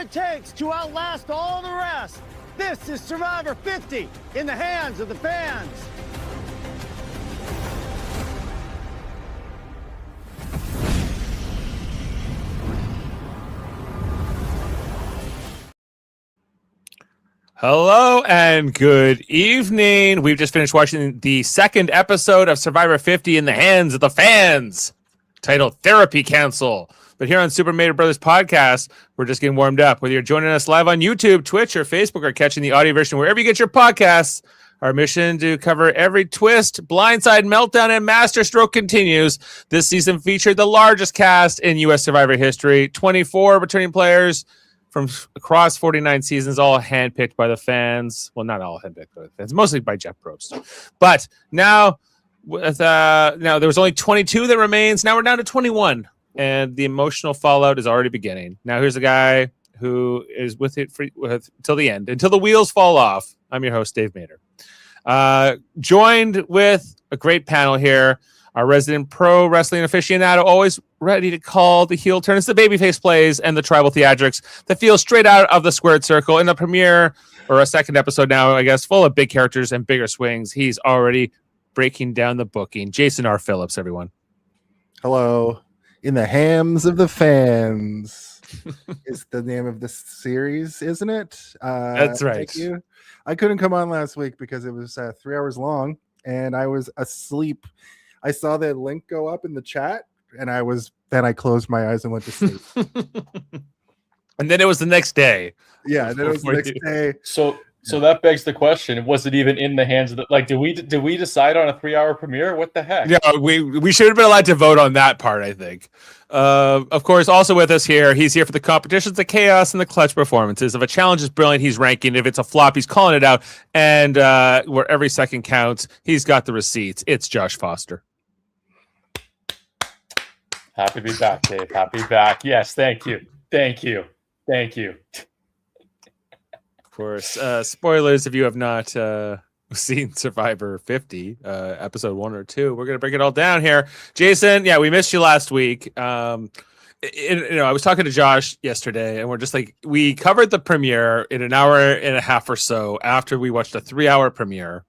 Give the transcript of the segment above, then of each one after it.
it takes to outlast all the rest. This is Survivor 50 in the hands of the fans. Hello and good evening. We've just finished watching the second episode of Survivor 50 in the hands of the fans, titled Therapy Cancel. But here on Super Mario Brothers Podcast, we're just getting warmed up. Whether you're joining us live on YouTube, Twitch, or Facebook, or catching the audio version wherever you get your podcasts, our mission to cover every twist, blindside, meltdown, and masterstroke continues. This season featured the largest cast in U.S. Survivor history, 24 returning players from across 49 seasons, all handpicked by the fans. Well, not all handpicked by the fans, mostly by Jeff Probst. But now, now there was only 22 that remains. Now we're down to 21, and the emotional fallout is already beginning. Now here's a guy who is with it till the end, until the wheels fall off. I'm your host, Dave Mader. Joined with a great panel here. Our resident pro wrestling aficionado, always ready to call the heel turns, the babyface plays, and the tribal theatrics that feel straight out of the squared circle. In the premiere, or a second episode now, I guess, full of big characters and bigger swings. He's already breaking down the booking. Jason R. Phillips, everyone. Hello. In the hams of the fans is the name of this series, isn't it? That's right. Thank you. I couldn't come on last week because it was 3 hours long, and I was asleep. I saw the link go up in the chat, and then I closed my eyes and went to sleep. And then it was the next day. Yeah, and then it was the next day. So that begs the question: was it even in the hands of the did we decide on a 3-hour premiere? What the heck? Yeah, we should have been allowed to vote on that part, I think. Of course, also with us here, he's here for the competitions, the chaos, and the clutch performances. If a challenge is brilliant, he's ranking. If it's a flop, he's calling it out. And where every second counts, he's got the receipts. It's Josh Foster. Happy to be back, Dave. Happy to be back. Yes, thank you. Of course, spoilers if you have not seen Survivor 50, episode 1 or 2. We're going to break it all down here. Jason, yeah, we missed you last week. I was talking to Josh yesterday, and we're just like, we covered the premiere in an hour and a half or so after we watched a 3-hour premiere.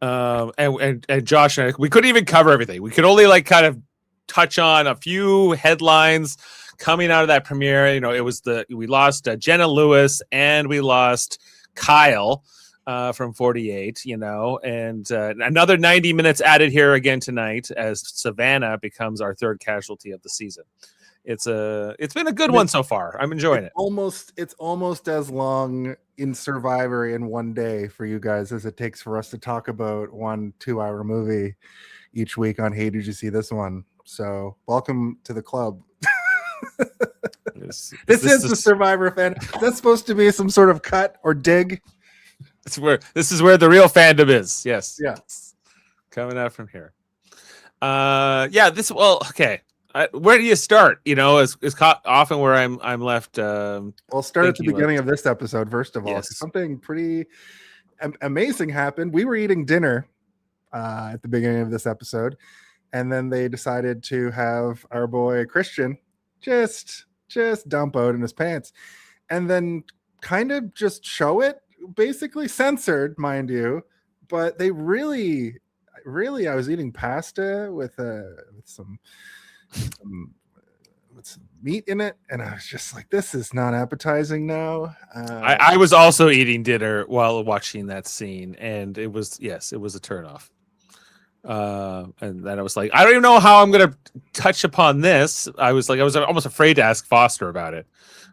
And Josh and I, we couldn't even cover everything. We could only kind of touch on a few headlines coming out of that premiere. It was we lost Jenna Lewis and we lost Kyle from 48, and another 90 minutes added here again tonight as Savannah becomes our third casualty of the season. It's been a good one so far. I'm enjoying it. It's almost as long in Survivor in one day for you guys as it takes for us to talk about 1 2-hour movie each week on Hey, Did You See This One? So welcome to the club. This is the Survivor fan. That's supposed to be some sort of cut or dig. This is where the real fandom is. Yes. Yeah. Coming out from here. Okay. Where do you start? Is often where I'm left. We'll start at the beginning of this episode. First of all, yes. Something pretty amazing happened. We were eating dinner at the beginning of this episode, and then they decided to have our boy Christian just dump out in his pants, and then kind of just show it, basically censored, mind you. But they really, I was eating pasta with some meat in it, and I was just like, this is not appetizing now. I was also eating dinner while watching that scene, and it was a turnoff. And then I was like, I don't even know how I'm gonna touch upon this. I was almost afraid to ask Foster about it.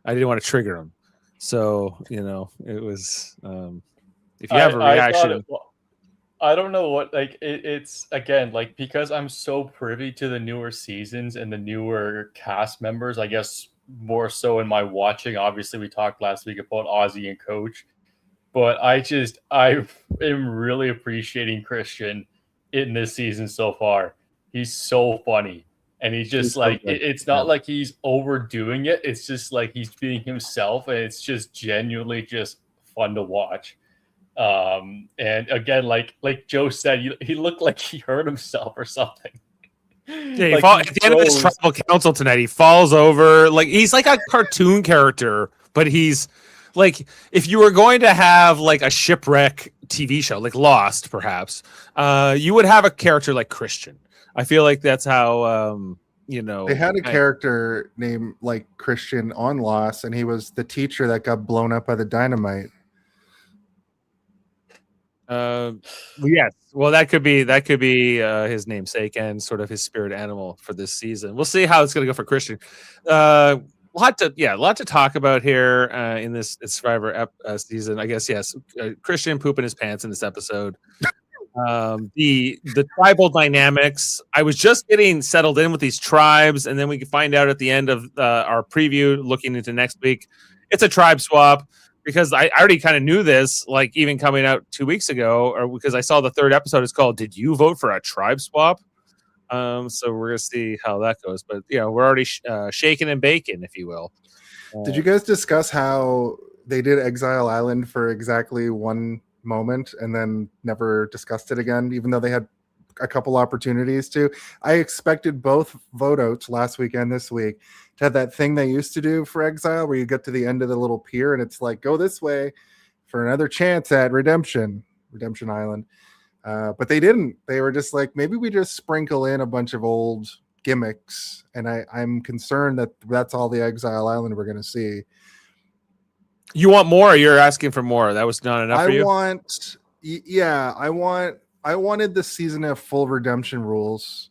I didn't want to trigger him. So it was if you have a reaction. I don't know what it's again because I'm so privy to the newer seasons and the newer cast members. I guess more so in my watching. Obviously, we talked last week about Ozzy and Coach, but I am really appreciating Christian in this season so far. He's so funny, and he's just it's not like he's overdoing it. It's just like he's being himself, and it's just genuinely just fun to watch. And again, like Joe said, he looked like he hurt himself or something. Yeah, at the end of this tribal council tonight, he falls over. He's like a cartoon character but he's like, if you were going to have like a shipwreck TV show, like Lost, perhaps, you would have a character like Christian. I feel like that's how, They had a character named like Christian on Lost, and he was the teacher that got blown up by the dynamite. Yes. Well, that could be his namesake and sort of his spirit animal for this season. We'll see how it's going to go for Christian. Lot to talk about here in this Survivor season. I guess yes. Christian pooping his pants in this episode. The tribal dynamics. I was just getting settled in with these tribes, and then we can find out at the end of our preview, looking into next week, it's a tribe swap. Because I already kind of knew this, like even coming out 2 weeks ago, or because I saw the third episode is called "Did You Vote for a Tribe Swap?" So we're gonna see how that goes. But we're already shaking and baking, if you will. Did you guys discuss how they did Exile Island for exactly one moment and then never discussed it again, even though they had a couple opportunities to? I expected both vote outs last week and this week to have that thing they used to do for Exile where you get to the end of the little pier and it's like, go this way for another chance at Redemption Island. But they didn't. They were just like, maybe we just sprinkle in a bunch of old gimmicks, and I'm concerned that that's all the Exile Island we're going to see. You want more, or you're asking for more? That was not enough for you? I wanted this season to have full redemption rules.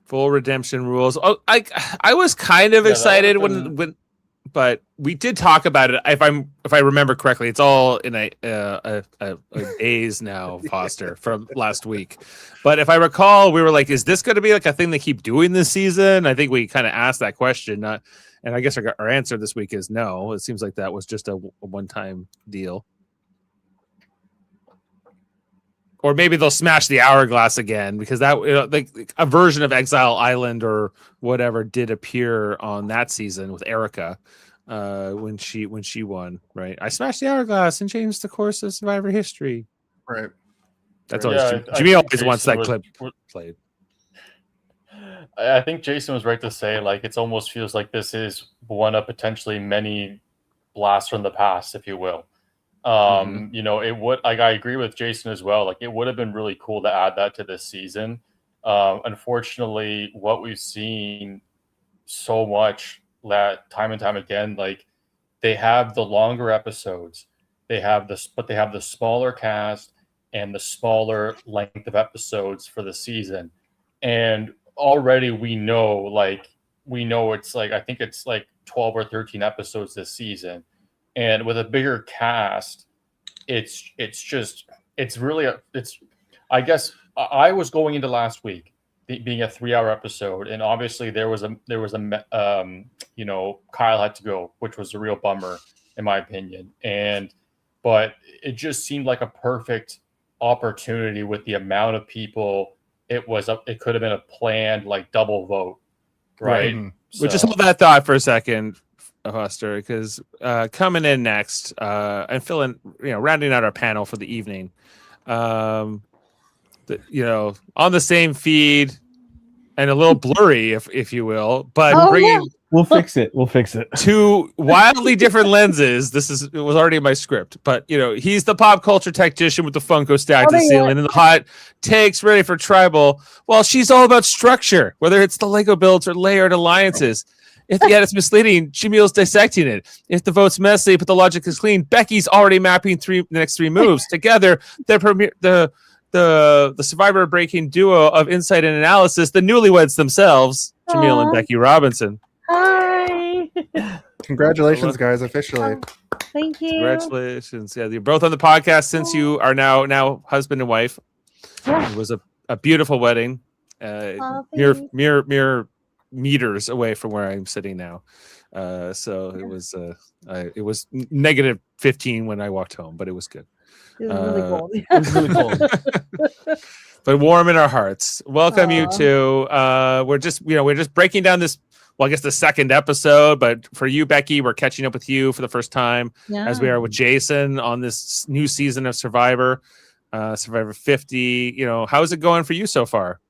Full redemption rules. Oh, I was kind of excited when, but we did talk about it. If I remember correctly, it's all in a days now, Foster, from last week. But if I recall, we were like, "Is this going to be like a thing they keep doing this season?" I think we kind of asked that question, and I guess our answer this week is no. It seems like that was just a one-time deal. Or maybe they'll smash the hourglass again, because that like a version of Exile Island or whatever did appear on that season with Erica when she won. Right, I smashed the hourglass and changed the course of Survivor history. Right. That's always Jaemeel always wants that clip played. I think Jason was right to say, like, it almost feels like this is one of potentially many blasts from the past, if you will. It would, like, I agree with Jason as well. Like, it would have been really cool to add that to this season. Unfortunately, what we've seen so much that time and time again, like, they have the longer episodes, but they have the smaller cast and the smaller length of episodes for the season. And already we know it's like, I think it's like 12 or 13 episodes this season. And with a bigger cast, I guess I was going into last week being a 3-hour episode, and obviously there was Kyle had to go, which was a real bummer in my opinion. But it just seemed like a perfect opportunity with the amount of people. It could have been a planned like double vote, right? Mm-hmm. So, just hold that thought for a second, Foster, because coming in next and rounding out our panel for the evening, on the same feed and a little blurry, if you will, but bringing. We'll fix it. Two wildly different lenses. It was already in my script, but he's the pop culture tactician with the Funko stacked to the ceiling and the hot takes ready for tribal. Well, she's all about structure, whether it's the Lego builds or layered alliances. If the edit's misleading, Jaemeel's dissecting it. If the vote's messy, but the logic is clean, Becky's already mapping the next 3 moves. Together, the Survivor breaking duo of insight and analysis, the newlyweds themselves, Jaemeel and Becky Robinson. Hi. Congratulations, guys! Officially, Thank you. Congratulations! Yeah, you're both on the podcast since you are now husband and wife. It was a beautiful wedding. Mere meters away from where I'm sitting now. So it was negative 15 when I walked home, but it was good. It was really cold. It was really cold. But warm in our hearts. Welcome you two. We're just breaking down this. Well, I guess the second episode, but for you, Becky, we're catching up with you for the first time, as we are with Jason on this new season of Survivor, Survivor 50. How's it going for you so far?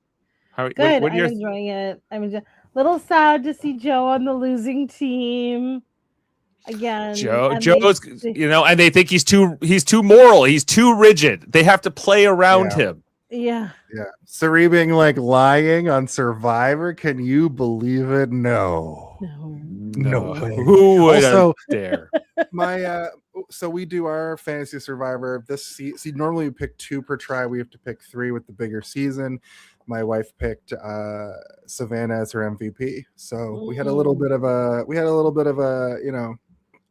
Good. I'm enjoying it. I'm a little sad to see Joe on the losing team, again. Joe's, and they think he's too moral, he's too rigid. They have to play around him. Yeah. Yeah. Sari being like lying on Survivor. Can you believe it? No. No way. Who would Also, dare? So we do our fantasy Survivor. Normally we pick 2 per tribe. We have to pick 3 with the bigger season. My wife picked Savannah as her MVP. So we had a little bit of a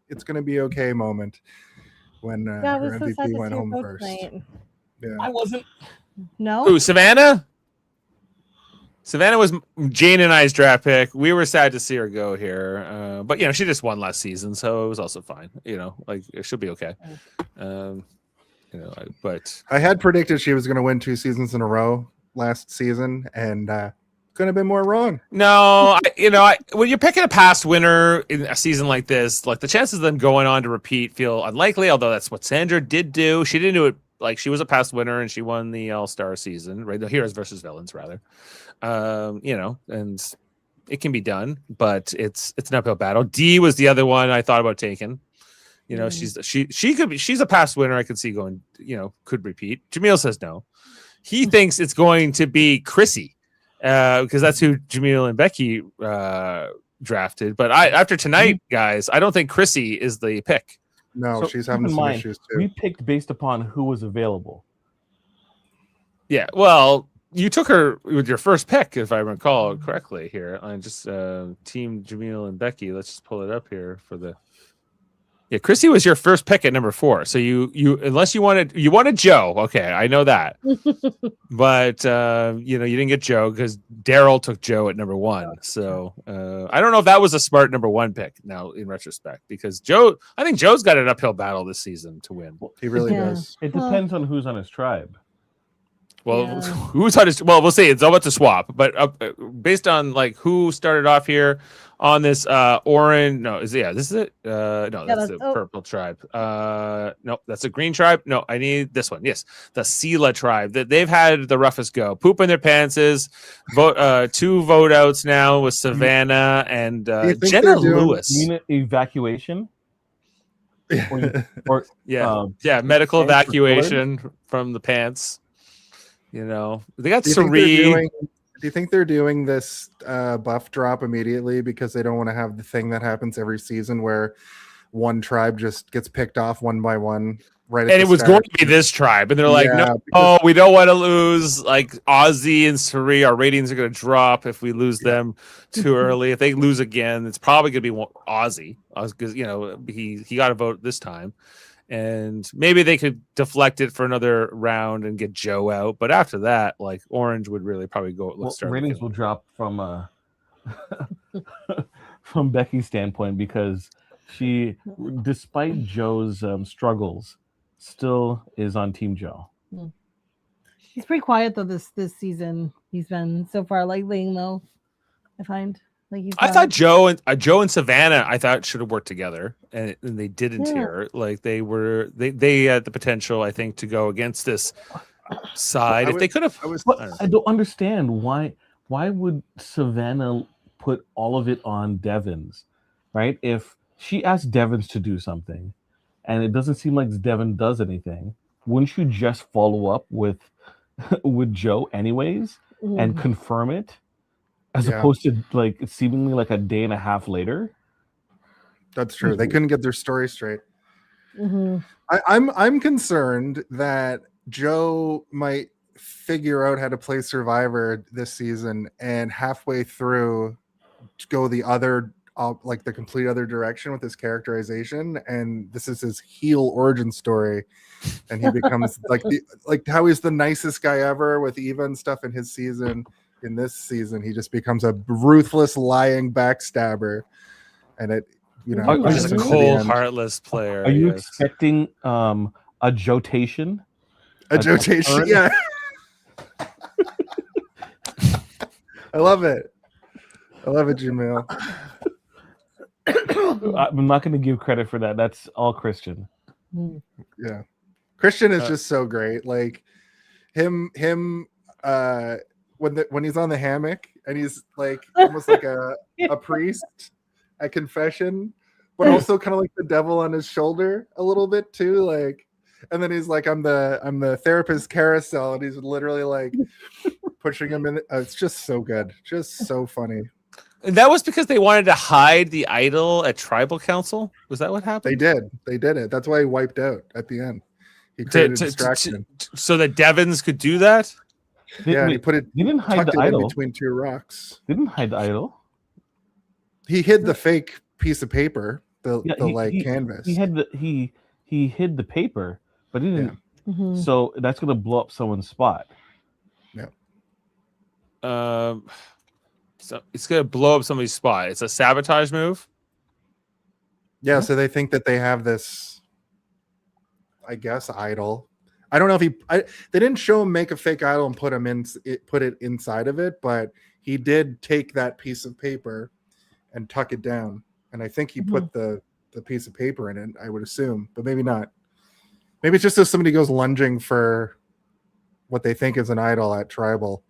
it's gonna be okay moment when her MVP went home first. Yeah. I wasn't. No. Who, Savannah? Savannah was Jane and I's draft pick. We were sad to see her go here, but she just won last season, so it was also fine. It should be okay. But I had predicted she was going to win 2 seasons in a row last season, and couldn't have been more wrong. No, when you're picking a past winner in a season like this, like the chances of them going on to repeat feel unlikely. Although that's what Sandra did do. She didn't do it. Like, she was a past winner and she won the All-Star season, right? The Heroes versus Villains, rather. And it can be done, but it's an uphill battle. Dee was the other one I thought about taking. She's a past winner. I could see going, could repeat. Jaemeel says no. He thinks it's going to be Chrissy, because that's who Jaemeel and Becky drafted. But after tonight, guys, I don't think Chrissy is the pick. No, So she's keep having in some mind, issues too. We picked based upon who was available. Yeah, well, you took her with your first pick, if I recall correctly. Here, on just Team Jaemeel and Becky. Let's just pull it up here for the. Yeah, Chrissy was your first pick at number 4. So you unless you wanted Joe. Okay, I know that, but you didn't get Joe because Daryl took Joe at number 1. So I don't know if that was a smart number 1 pick now in retrospect, because I think Joe's got an uphill battle this season to win. He really does. It depends on who's on his tribe. Well, who's on his? Well, we'll see. It's all about to swap, but based on like who started off here on this orange. No, this is it. No, that's the purple tribe. No, that's a green tribe. No, I need this one. Yes, the Sela tribe. That they've had the roughest go. Poop in their pantses. Vote 2 vote outs now with Savannah and Jenna Lewis. You mean evacuation? or medical evacuation from the pants. They got Sari. Do you think they're doing this buff drop immediately because they don't want to have the thing that happens every season where one tribe just gets picked off one by one? Right, and it was going to be this tribe, and they're like, "No, we don't want to lose like Ozzy and Sari. Our ratings are going to drop if we lose them too early. If they lose again, it's probably going to be Ozzy, because he got a vote this time." And maybe they could deflect it for another round and get Joe out. But after that, like Orange would really probably go. Ratings will drop from from Becky's standpoint, because she, despite Joe's struggles, still is on Team Joe. He's pretty quiet though this season. He's been so far laying low. I find. I thought Joe and Savannah should have worked together, and they didn't here. Like they had the potential, I think, to go against this side. If they could have, I don't understand why would Savannah put all of it on Devins, right? If she asked Devins to do something, and it doesn't seem like Devin does anything, wouldn't you just follow up with Joe anyways and confirm it? As opposed to like seemingly like a day and a half later. That's true. They couldn't get their story straight. I'm concerned that Joe might figure out how to play Survivor this season and halfway through go the other like the complete other direction with his characterization, and this is his heel origin story, and he becomes like how he's the nicest guy ever with Eva and stuff in his season. In this season, he just becation a ruthless, lying backstabber, and it, just a cold, heartless player. Are you expecting a Jotation? A Jotation, yeah. I love it, Jaemeel. I'm not going to give credit for that. That's all Christian. Yeah, Christian is just so great. Like him. When he's on the hammock and he's like almost like a priest at confession, but also kind of like the devil on his shoulder a little bit too. Like, and then he's like, I'm the therapist Carousel, and he's literally like pushing him in. It's just so good, just so funny. And that was because they wanted to hide the idol at tribal council. Was that what happened? They did it. That's why he wiped out at the end. He created a distraction so that Devons could do that. Yeah, he put it. He didn't hide tucked the it in idol. between two rocks. Didn't hide the idol. He hid the fake piece of paper, the he, canvas. He had he hid the paper, but he didn't. Yeah. Mhm. So that's gonna blow up someone's spot. Yeah. So it's gonna blow up somebody's spot. It's a sabotage move. Yeah, so they think that they have this, I guess, idol. I don't know if they didn't show him make a fake idol and put it inside of it, but he did take that piece of paper and tuck it down. And I think he put the piece of paper in it, I would assume, but maybe not. Maybe it's just as somebody goes lunging for what they think is an idol at tribal.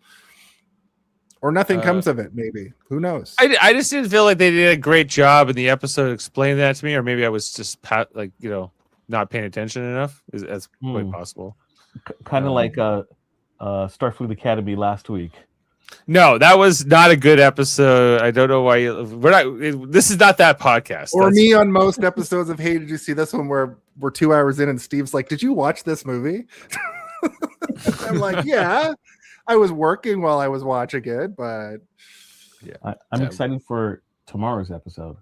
Or nothing comes of it, maybe. Who knows? I just didn't feel like they did a great job in the episode explaining that to me, or maybe I was just not paying attention enough. That's quite possible. Kind of like Starfleet Academy last week. No, that was not a good episode. I don't know why this is not that podcast. Or me on most episodes of Hey, did you see this one where we're 2 hours in and Steve's like, did you watch this movie? I'm like, yeah. I was working while I was watching it, but yeah, I'm excited for tomorrow's episode.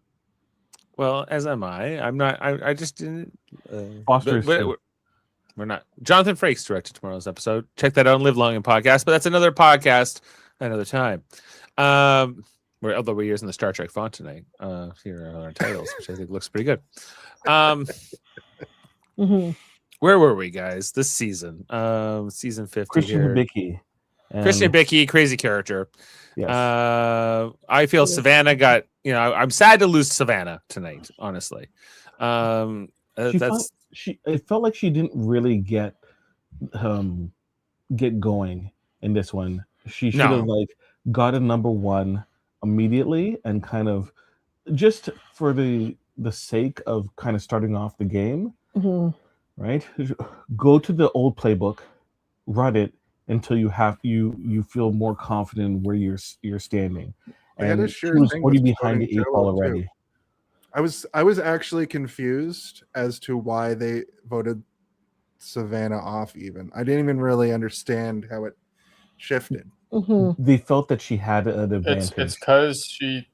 Well, as am I. I'm not. I just didn't. Foster, we're not. Jonathan Frakes directed tomorrow's episode. Check that out on Live Long and Podcast. But that's another podcast, another time. Although we're using the Star Trek font tonight here on our titles, which I think looks pretty good. Where were we, guys? This season, season 50. Christian here. Becky. Christian Becky, crazy character. Yes. I feel Savannah got. I'm sad to lose Savannah tonight. Honestly, it felt like she didn't really get going in this one. She should have got a number one immediately and kind of just for the sake of kind of starting off the game, right? Go to the old playbook, run it until you feel more confident where you're standing. And she was already behind the eight ball already. I was actually confused as to why they voted Savannah off. Even I didn't even really understand how it shifted. They felt that she had an advantage. It's because they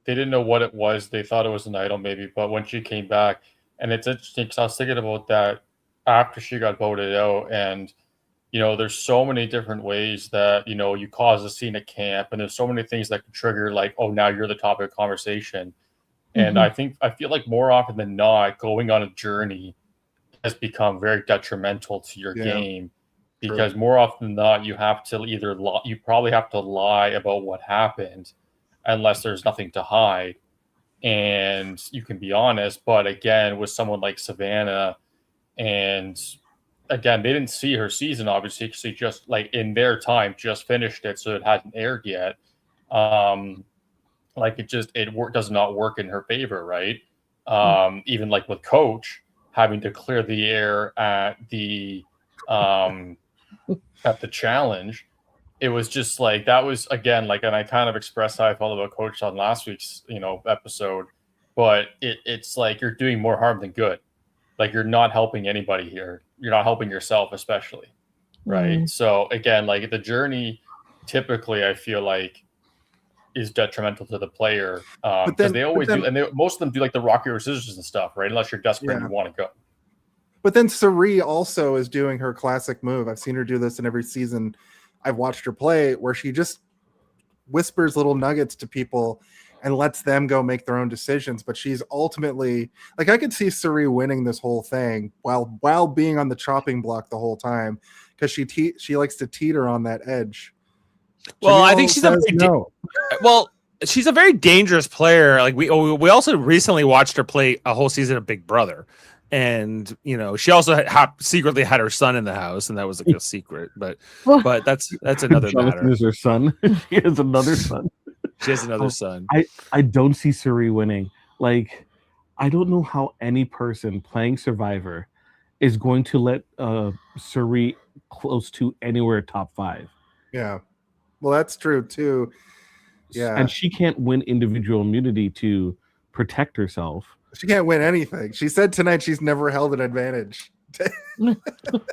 didn't know what it was. They thought it was an idol maybe, but when she came back, and it's interesting because I was thinking about that after she got voted out, and there's so many different ways that you cause a scene at camp, and there's so many things that can trigger now you're the topic of conversation. And I feel like more often than not, going on a journey has become very detrimental to your game, because more often than not, you have to you probably have to lie about what happened, unless there's nothing to hide, and you can be honest. But again, with someone like Savannah, and again, they didn't see her season, obviously, because they just in their time just finished it, so it hadn't aired yet. It does not work in her favor, right? Even with Coach having to clear the air at the challenge, it was just that was again and I kind of expressed how I felt about Coach on last week's episode, but it's you're doing more harm than good. You're not helping anybody here. You're not helping yourself, especially, right? So again, the journey typically I feel is detrimental to the player, because they always do, and most of them do the rock paper scissors and stuff, right? Unless you're desperate and you want to go. But then Sari also is doing her classic move. I've seen her do this in every season I've watched her play, where she just whispers little nuggets to people and lets them go make their own decisions. But she's ultimately I could see Sari winning this whole thing while being on the chopping block the whole time, because she likes to teeter on that edge. Well, I think she's she's a very dangerous player. We also recently watched her play a whole season of Big Brother, and she also secretly had her son in the house, and that was a secret. But that's another Jonathan matter. is her son. She has another son. She has another son. I don't see Suri winning. Like, I don't know how any person playing Survivor is going to let Suri close to anywhere top 5. Yeah. Well, that's true too. Yeah. And she can't win individual immunity to protect herself. She can't win anything. She said tonight she's never held an advantage. Well,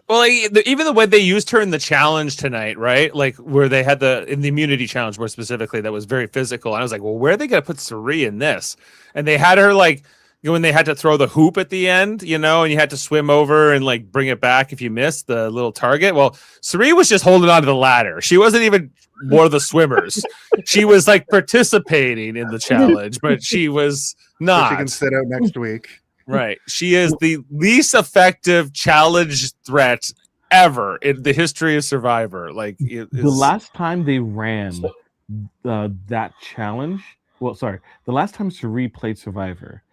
like, even the way they used her in the challenge tonight, right? Like where they had in the immunity challenge, more specifically, that was very physical. And I was like, well, where are they going to put Suri in this? And they had her like, when they had to throw the hoop at the end, you know, and you had to swim over and like bring it back if you missed the little target. Well, Suri was just holding on to the ladder. She wasn't even one of the swimmers. She was like participating in the challenge, but she was not. So she can sit out next week. Right. She is the least effective challenge threat ever in the history of Survivor. Like the last time they ran that challenge, the last time Suri played Survivor,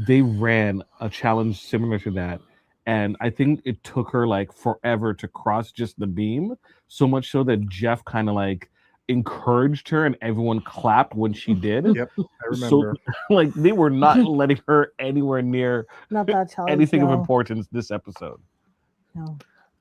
they ran a challenge similar to that. And I think it took her like forever to cross just the beam. So much so that Jeff kind of like encouraged her and everyone clapped when she did. Yep, I remember. So, like, they were not letting her anywhere near Not that challenge. anything of no. importance this episode. No.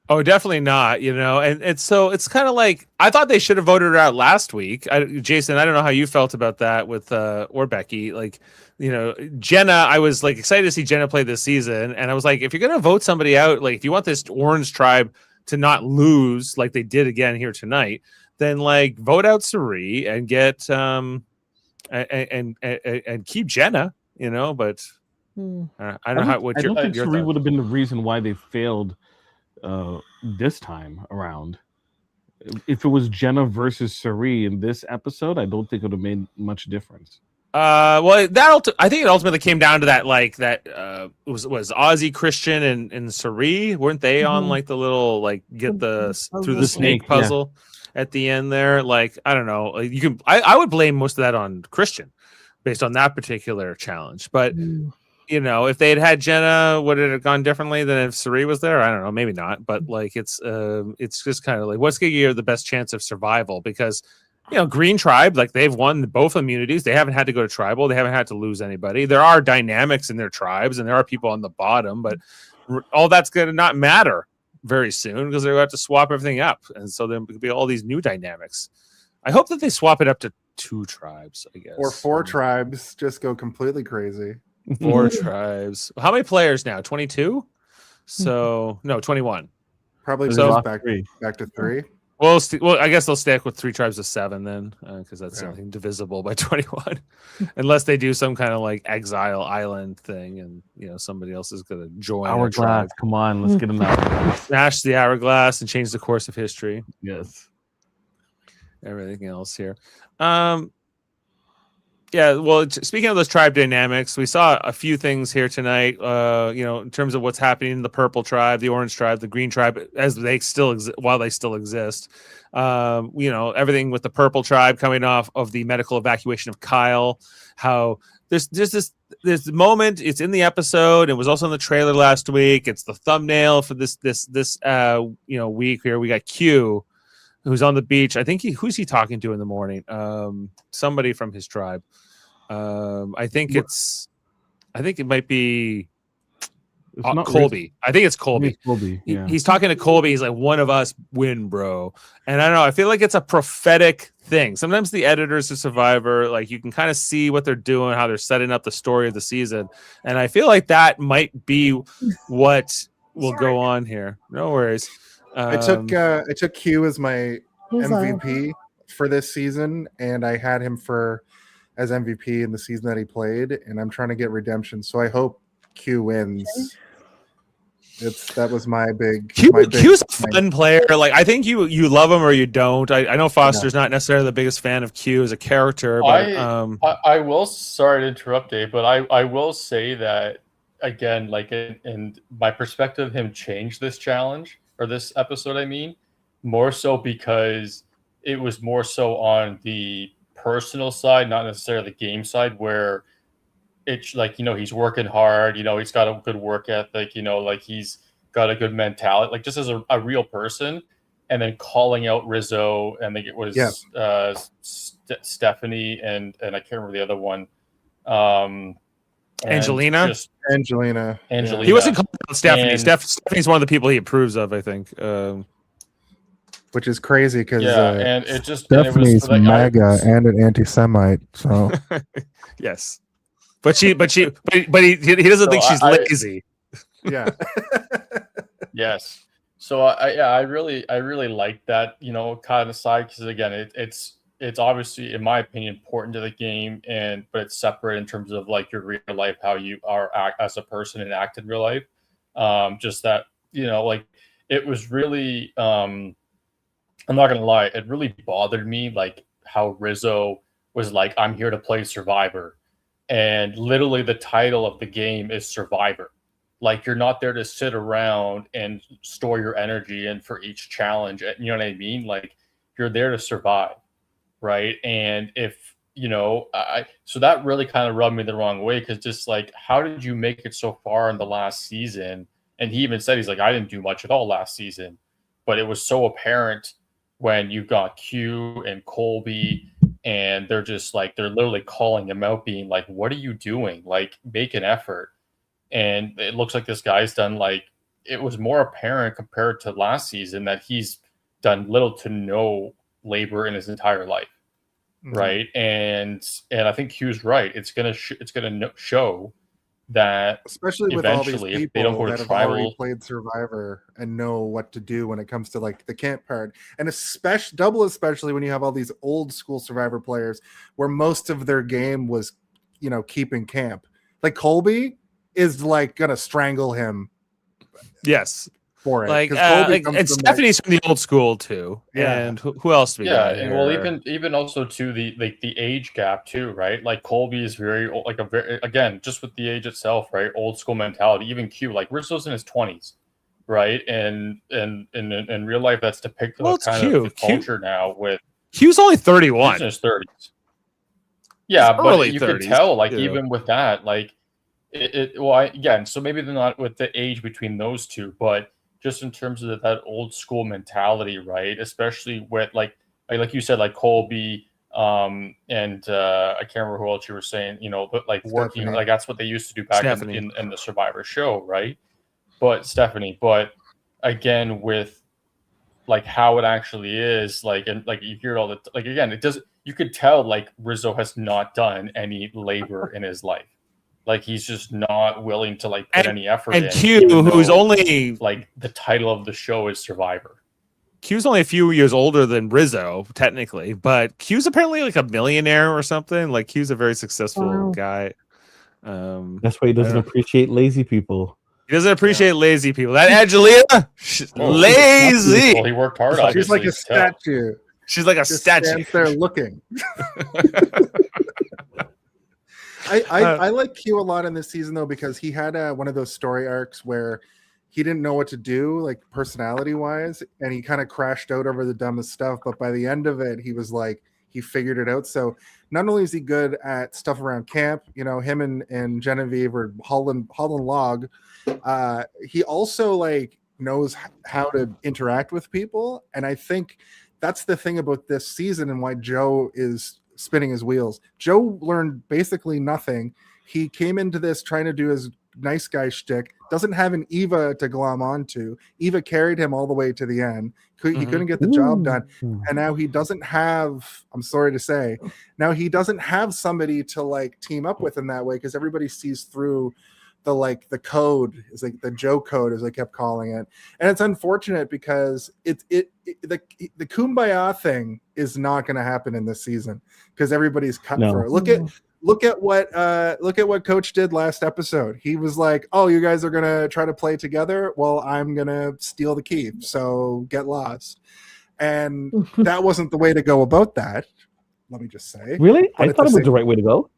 Oh, definitely not, you know, and so it's kind of like, I thought they should have voted her out last week. Jason, I don't know how you felt about that with or Becky. Like, you know, Jenna, I was like excited to see Jenna play this season, and I was like, if you're gonna vote somebody out, like if you want this Orange Tribe to not lose like they did again here tonight, then like vote out Suri and get and keep Jenna, you know. But I don't know how. I don't think Suri would have been the reason why they failed this time around. If it was Jenna versus Suri in this episode, I don't think it would have made much difference. Well, I think it ultimately came down to that, like that was Ozzy, Christian, and Suri, weren't they on like the little like get through the snake puzzle at the end there? Like, I don't know, you can I would blame most of that on Christian based on that particular challenge, but. You know, if they'd had Jenna, would it have gone differently than if Suri was there? I don't know, maybe not. But like, it's just kind of like, what's giving you the best chance of survival? Because, you know, Green Tribe, like they've won both immunities. They haven't had to go to tribal. They haven't had to lose anybody. There are dynamics in their tribes, and there are people on the bottom. But all that's going to not matter very soon because they're going to have to swap everything up, and so there could be all these new dynamics. I hope that they swap it up to 2 tribes, I guess, or 4 tribes. Just go completely crazy. 4 tribes. How many players now? 22? So no, 21. Probably so back to 3. Well, I guess they'll stick with 3 tribes of 7 then, because that's something divisible by 21, unless they do some kind of like exile island thing, and you know somebody else is gonna join. Hourglass, come on, let's get them out. Smash the hourglass and change the course of history. Yes. Everything else here. Yeah, well, speaking of those tribe dynamics, we saw a few things here tonight. You know, in terms of what's happening in the purple tribe, the orange tribe, the green tribe, as they still while they still exist. You know, everything with the purple tribe coming off of the medical evacuation of Kyle. How there's this moment. It's in the episode. It was also in the trailer last week. It's the thumbnail for this you know week here. We got Q, who's on the beach. I think who's he talking to in the morning? Somebody from his tribe. I think it might be Colby. I think it's Colby. Yeah. He's talking to Colby. He's like, one of us win, bro. And I don't know. I feel like it's a prophetic thing. Sometimes the editors of Survivor, like you can kind of see what they're doing, how they're setting up the story of the season. And I feel like that might be what will go on here. No worries. I took Q as my MVP for this season, and I had him as MVP in the season that he played, and I'm trying to get redemption. So I hope Q wins. That was my big. Q's a fun player. Like I think you love him or you don't. I know Foster's not necessarily the biggest fan of Q as a character, but I will. Sorry to interrupt, Dave, but I will say that again, like in my perspective, him changed this challenge or this episode. I mean, more so because it was more so on the personal side, not necessarily the game side, where it's like, you know, he's working hard, you know, he's got a good work ethic, you know, like he's got a good mentality, like just as a real person. and then calling out Rizzo, and I think it was Stephanie and I can't remember the other one. And Angelina? just Angelina. Angelina. He wasn't calling out Stephanie. And- Stephanie's one of the people he approves of, I think. Which is crazy because and it just and it was Stephanie's so that MAGA and an anti-Semite. So Yes. But he doesn't think she's lazy. yeah. Yes. So I really like that, kind of side, because again, it's obviously, in my opinion, important to the game, but it's separate in terms of like your real life, how you are as a person and act in real life. Just that, like it was really, I'm not gonna lie, it really bothered me like how Rizzo was like, I'm here to play Survivor, and literally the title of the game is Survivor. Like, you're not there to sit around and store your energy in for each challenge. You know what I mean? Like, you're there to survive, right? And if, so that really kind of rubbed me the wrong way, because just like, how did you make it so far in the last season? And he even said, he's like, I didn't do much at all last season. But it was so apparent when you got Q and Colby, and they're just like, they're literally calling him out, being like, what are you doing? Like, make an effort. And it looks like this guy's done, like, it was more apparent compared to last season that he's done little to no labor in his entire life, right? And I think Q's right. It's gonna show that, especially with all these eventually, if people they don't go to that have tribal, already played Survivor and know what to do when it comes to like the camp part, and especially when you have all these old school Survivor players where most of their game was, keeping camp. Like Colby is like gonna strangle him. Yes. For it. Like, Colby and Stephanie's from the old school too. Yeah. And who else do we got and here? well, even also to the age gap too, right? Like Colby is very old, like again, just with the age itself, right? Old school mentality. Even Q, like Rizzo's in his 20s, right? And in real life, that's depicted Well, with kind Q. of the culture now. With Q's only 31. He's in his 30s. Yeah, He's but early you 30s, could tell, like, you know. even with that, like, again, so maybe they're not with the age between those two, but just in terms of that old school mentality, right? Especially with like you said, like Colby, and I can't remember who else you were saying, but like working, Stephanie. like that's what they used to do back in the Survivor show, right? But Stephanie, but again, with like how it actually is, like, and like you hear all the, like, again, it does, you could tell like Rizzo has not done any labor in his life. Like, he's just not willing to like put any effort in. And Q, who's only like the title of the show is Survivor. Q's only a few years older than Rizzo, technically, but Q's apparently like a millionaire or something. Like, Q's a very successful guy. That's why he doesn't appreciate lazy people. He doesn't appreciate lazy people. That Angelina, lazy. Well, he worked hard on it. She's like a statue. She's like a statue. Stands there looking. I like Q a lot in this season though, because he had one of those story arcs where he didn't know what to do, like personality wise, and he kind of crashed out over the dumbest stuff. But by the end of it, he was like, he figured it out. So not only is he good at stuff around camp, him and Genevieve or Holland Log, he also like knows how to interact with people. And I think that's the thing about this season and why Joe is spinning his wheels. Joe learned basically nothing. He came into this trying to do his nice guy shtick, doesn't have an Eva to glom onto. Eva carried him all the way to the end. He couldn't get the job done. And now he doesn't have, I'm sorry to say, now he doesn't have somebody to like team up with in that way, because everybody sees through the code, is like the Joe code, as I kept calling it. And it's unfortunate because the kumbaya thing is not going to happen in this season because everybody's cut for it. Look at what Coach did last episode. He was like, "Oh, you guys are going to try to play together? Well, I'm going to steal the key. So get lost." And that wasn't the way to go about that. Let me just say. Really? I thought it was the right way to go.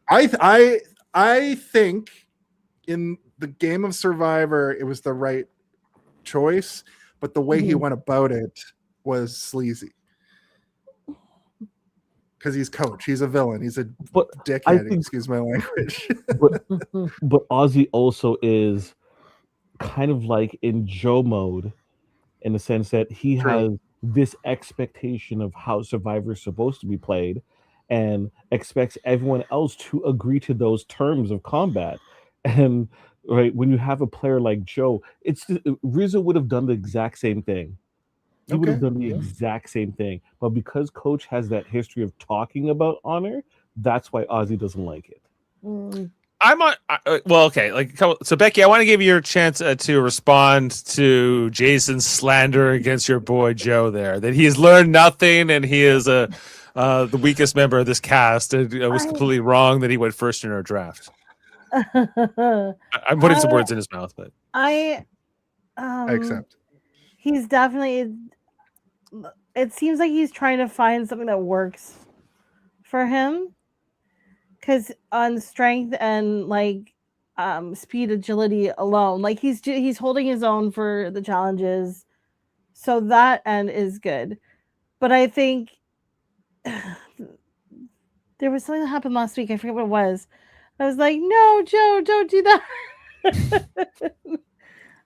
I think in the game of Survivor, it was the right choice, but the way he went about it was sleazy. Because he's Coach, he's a villain, he's a dickhead. Excuse my language. but Ozzy also is kind of like in Joe mode, in the sense that he True. has this expectation of how Survivor is supposed to be played, and expects everyone else to agree to those terms of combat. And right when you have a player like Joe, Rizzo would have done the exact same thing. He would have Okay. done the exact same thing. But because Coach has that history of talking about honor, that's why Ozzy doesn't like it. Mm. I'm on. Well, okay. So, Becky, I want to give you your chance to respond to Jason's slander against your boy Joe. There, that he has learned nothing, and he is the weakest member of this cast. And it was completely wrong that he went first in our draft. I'm putting some words in his mouth, but I accept. He's definitely. It seems like he's trying to find something that works for him. Because on strength and speed, agility alone, like he's holding his own for the challenges, so that end is good. But I think there was something that happened last week. I forget what it was. I was like, "No, Joe, don't do that."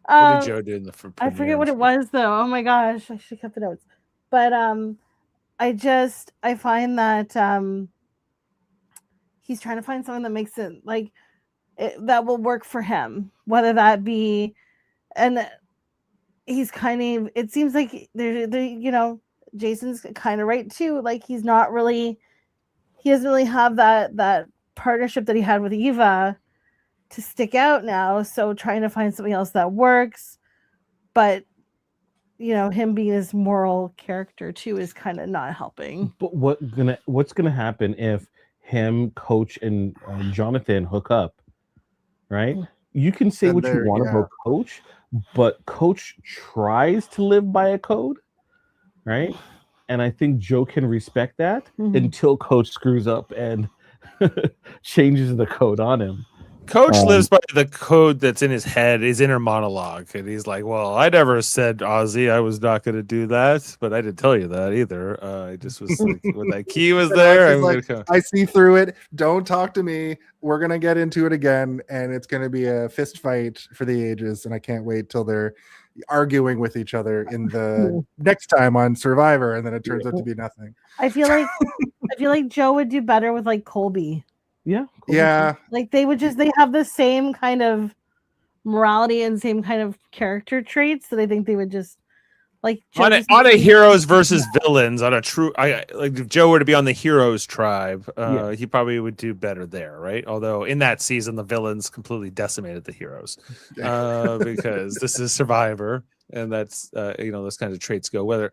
what did Joe do in the premiere? I forget what it was though. Oh my gosh, I should have kept the notes. But I find that he's trying to find something that makes it that will work for him, whether that be, and he's kind of, it seems like Jason's kind of right too. Like he doesn't really have that partnership that he had with Eva to stick out now. So trying to find something else that works, but him being his moral character too is kind of not helping. But what's gonna happen if him, Coach, and Jonathan hook up, right? You can say what you want about Coach, but Coach tries to live by a code, right? And I think Joe can respect that until Coach screws up and changes the code on him. Coach lives by the code that's in his head, his inner monologue. And he's like, well, I never said, Ozzy, I was not going to do that, but I didn't tell you that either. I just was like, when that key was there. I see through it. Don't talk to me. We're going to get into it again, and it's going to be a fist fight for the ages, and I can't wait till they're arguing with each other in the next time on Survivor, and then it turns out to be nothing. I feel like Joe would do better with Colby. Yeah. Yeah. Like they have the same kind of morality and same kind of character traits that I think they would just on a heroes versus villains on a true. If Joe were to be on the heroes tribe, he probably would do better there, right? Although in that season the villains completely decimated the heroes because this is Survivor, and that's those kinds of traits go. Whether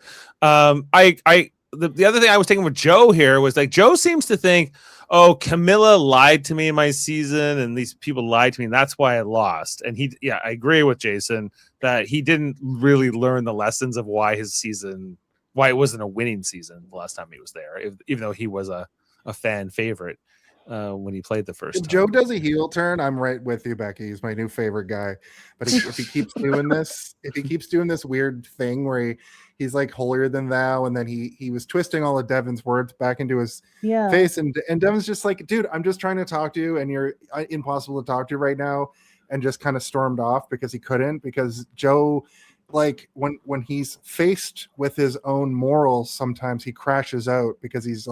the other thing I was thinking with Joe here was Joe seems to think, oh, Camilla lied to me in my season, and these people lied to me, and that's why I lost. And I agree with Jason that he didn't really learn the lessons of why it wasn't a winning season the last time he was there, even though he was a fan favorite when he played the first time. Joe does a heel turn, I'm right with you, Becky. He's my new favorite guy. But if he keeps doing this weird thing where he's holier than thou, and then he was twisting all of Devin's words back into his face, and Devin's just like, dude, I'm just trying to talk to you, and you're impossible to talk to right now, and just kind of stormed off because he couldn't, because Joe, when he's faced with his own morals, sometimes he crashes out because he's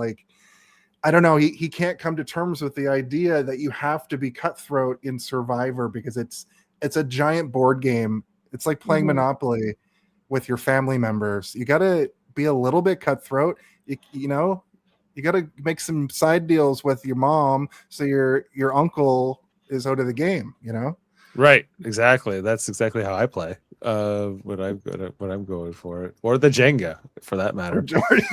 I don't know, he can't come to terms with the idea that you have to be cutthroat in Survivor, because it's a giant board game. It's like playing Monopoly with your family members. You got to be a little bit cutthroat. You got to make some side deals with your mom so your uncle is out of the game, Right, exactly. That's exactly how I play when I'm going for it, or the Jenga for that matter. Dirty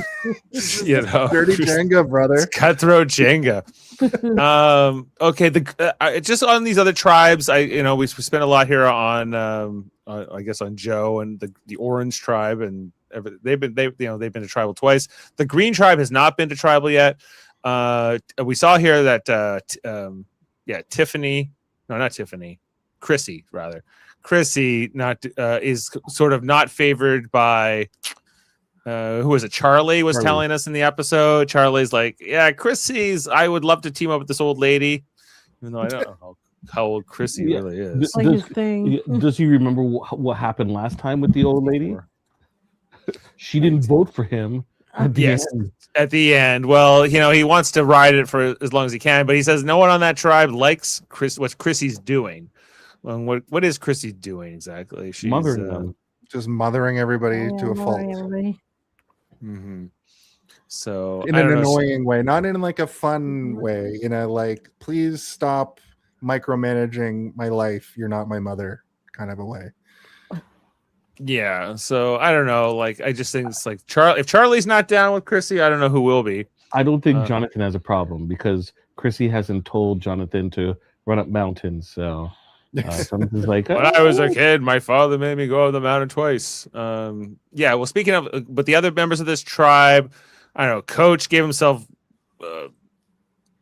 Dirty Jenga, brother. It's cutthroat Jenga. Okay, just on these other tribes, we spent a lot here on I guess on Joe and the Orange tribe, and they've been to tribal twice. The Green tribe has not been to tribal yet. We saw here that Chrissy is sort of not favored by who was it? Charlie was telling us in the episode. Charlie's like, yeah, Chrissy's, I would love to team up with this old lady, even though I don't know how old Chrissy really is. Does he remember what happened last time with the old lady? She didn't vote for him at the Yes. end. At the end, well, he wants to ride it for as long as he can, but he says no one on that tribe likes what Chrissy's doing. Well, what is Chrissy doing exactly? She's Mothering them. Just mothering everybody Oh, to a yeah, fault everybody. mhm. So in I an don't know. annoying way, not in like a fun way. Like, please stop micromanaging my life. You're not my mother, kind of a way. Yeah, so I don't know. Like, I just think it's like if Charlie's not down with Chrissy, I don't know who will be. I don't think Jonathan has a problem because Chrissy hasn't told Jonathan to run up mountains. So Jonathan's like, When I was a kid, my father made me go up the mountain twice. Yeah. Well, speaking of, but the other members of this tribe, I don't know. Coach gave himself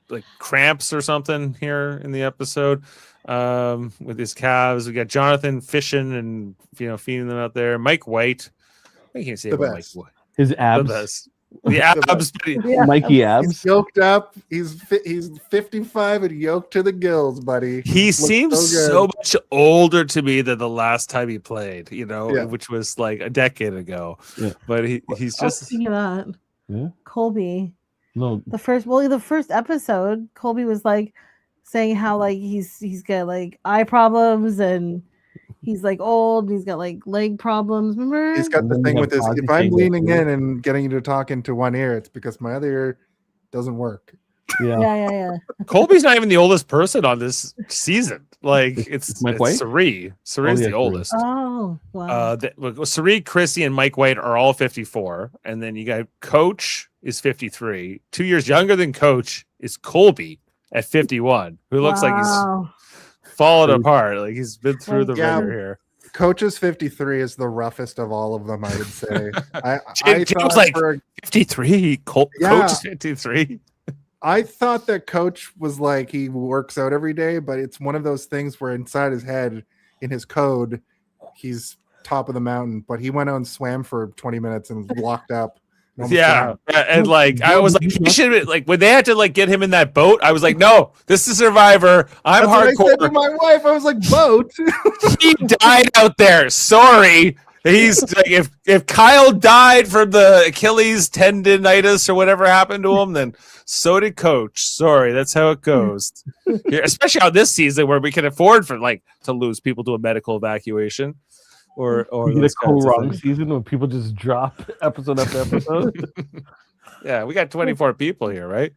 like cramps or something here in the episode with his calves. We got Jonathan fishing and feeding them out there. Mike White, I can't say The about best. Mike White. his The abs, best. The abs. Yeah. Mikey He's abs. yoked up. He's 55 and yoked to the gills, buddy. He Looks seems good. so much older to me than the last time he played, Yeah. which was like a decade ago. Yeah. But he's Oh, just speaking of that, Yeah. Colby. No, The first episode, Colby was like saying how like he's got like eye problems and he's like old and he's got like leg problems. Remember? He's got the And then thing you with have his. Ozzy If I'm saying that leaning too. in and getting you to talk into one ear, it's because my other ear doesn't work. yeah. yeah. Colby's not even the oldest person on this season. Like it's Mike White? Sari. Sari's yeah, the Sari. oldest. Oh wow. Sari, Chrissy, and Mike White are all 54, and then you got Coach is 53. 2 years younger than Coach is Colby at 51, who looks like Wow. he's fallen apart. Like he's been through the Yeah. ringer here. Coach's 53 is the roughest of all of them, I would say. Jim thought was like for- 53. Coach Yeah. is 53. I thought that Coach was like he works out every day, but it's one of those things where inside his head, in his code, he's top of the mountain. But he went out and swam for 20 minutes and was locked up. and almost Yeah, drowned. and like I was like, he should like when they had to like get him in that boat. I was like, no, this is Survivor. I'm That's what I said to hardcore. my wife. I was like, boat. He died out there. Sorry. He's like, if Kyle died from the Achilles tendonitis or whatever happened to him, then so did Coach. Sorry, that's how it goes. Yeah, especially on this season where we can afford for like to lose people to a medical evacuation or You get a those kinds of wrong things. season when people just drop episode after episode. Yeah, we got 24 people here, right?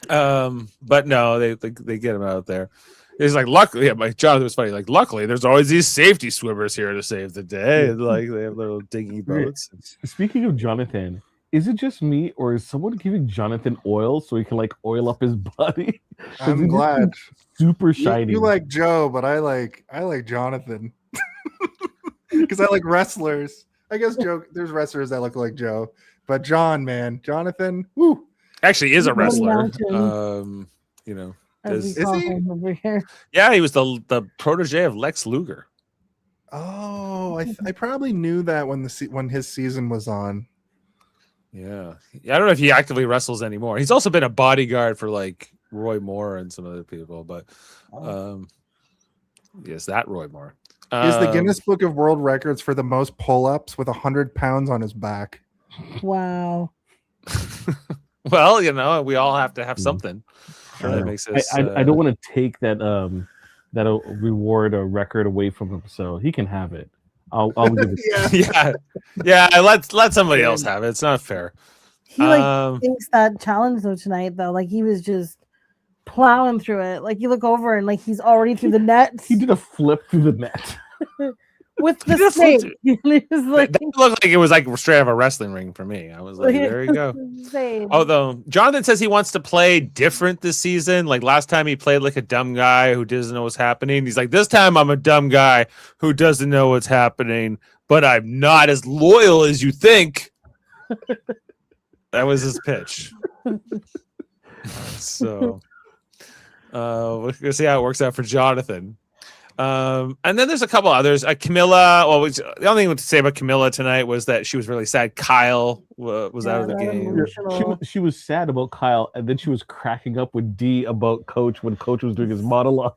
But no, they get him out there. It's like luckily, yeah, my Jonathan was funny. Like, luckily, there's always these safety swimmers here to save the day. And, like they have little dinghy boats. Speaking of Jonathan, is it just me or is someone giving Jonathan oil so he can like oil up his body? 'Cause I'm he just glad. looks super shiny. You like Joe, but I like Jonathan because I like wrestlers. I guess Joe. There's wrestlers that look like Joe, but Jonathan. Woo. Actually, is a Bloody wrestler. Mountain. As we Is call he? him over here. Yeah, he was the protege of Lex Luger. Oh, I probably knew that when his season was on. Yeah, I don't know if he actively wrestles anymore. He's also been a bodyguard for like Roy Moore and some other people, but yes, that Roy Moore Is the Guinness Book of World Records for the most pull-ups with 100 pounds on his back. Wow. Well, we all have to have something. That makes us, I don't want to take that that reward or record away from him, so he can have it. I'll give it. Yeah. yeah. Let somebody else have it. It's not fair. He thinks that challenge though tonight though, like he was just plowing through it. Like you look over and like he's already through the net He did a flip through the net. with He did the a flip snake. It was like That looked like it was like straight out of a wrestling ring for me. I was like, there you go. insane. Although Jonathan says he wants to play different this season. Like last time he played like a dumb guy who doesn't know what's happening. He's like, this time I'm a dumb guy who doesn't know what's happening, but I'm not as loyal as you think. That was his pitch. So we're gonna see how it works out for Jonathan. And then there's a couple others. Camilla. Well, the only thing to say about Camilla tonight was that she was really sad. Kyle was out of the that game. emotional. She was sad about Kyle, and then she was cracking up with D about Coach when Coach was doing his monologue.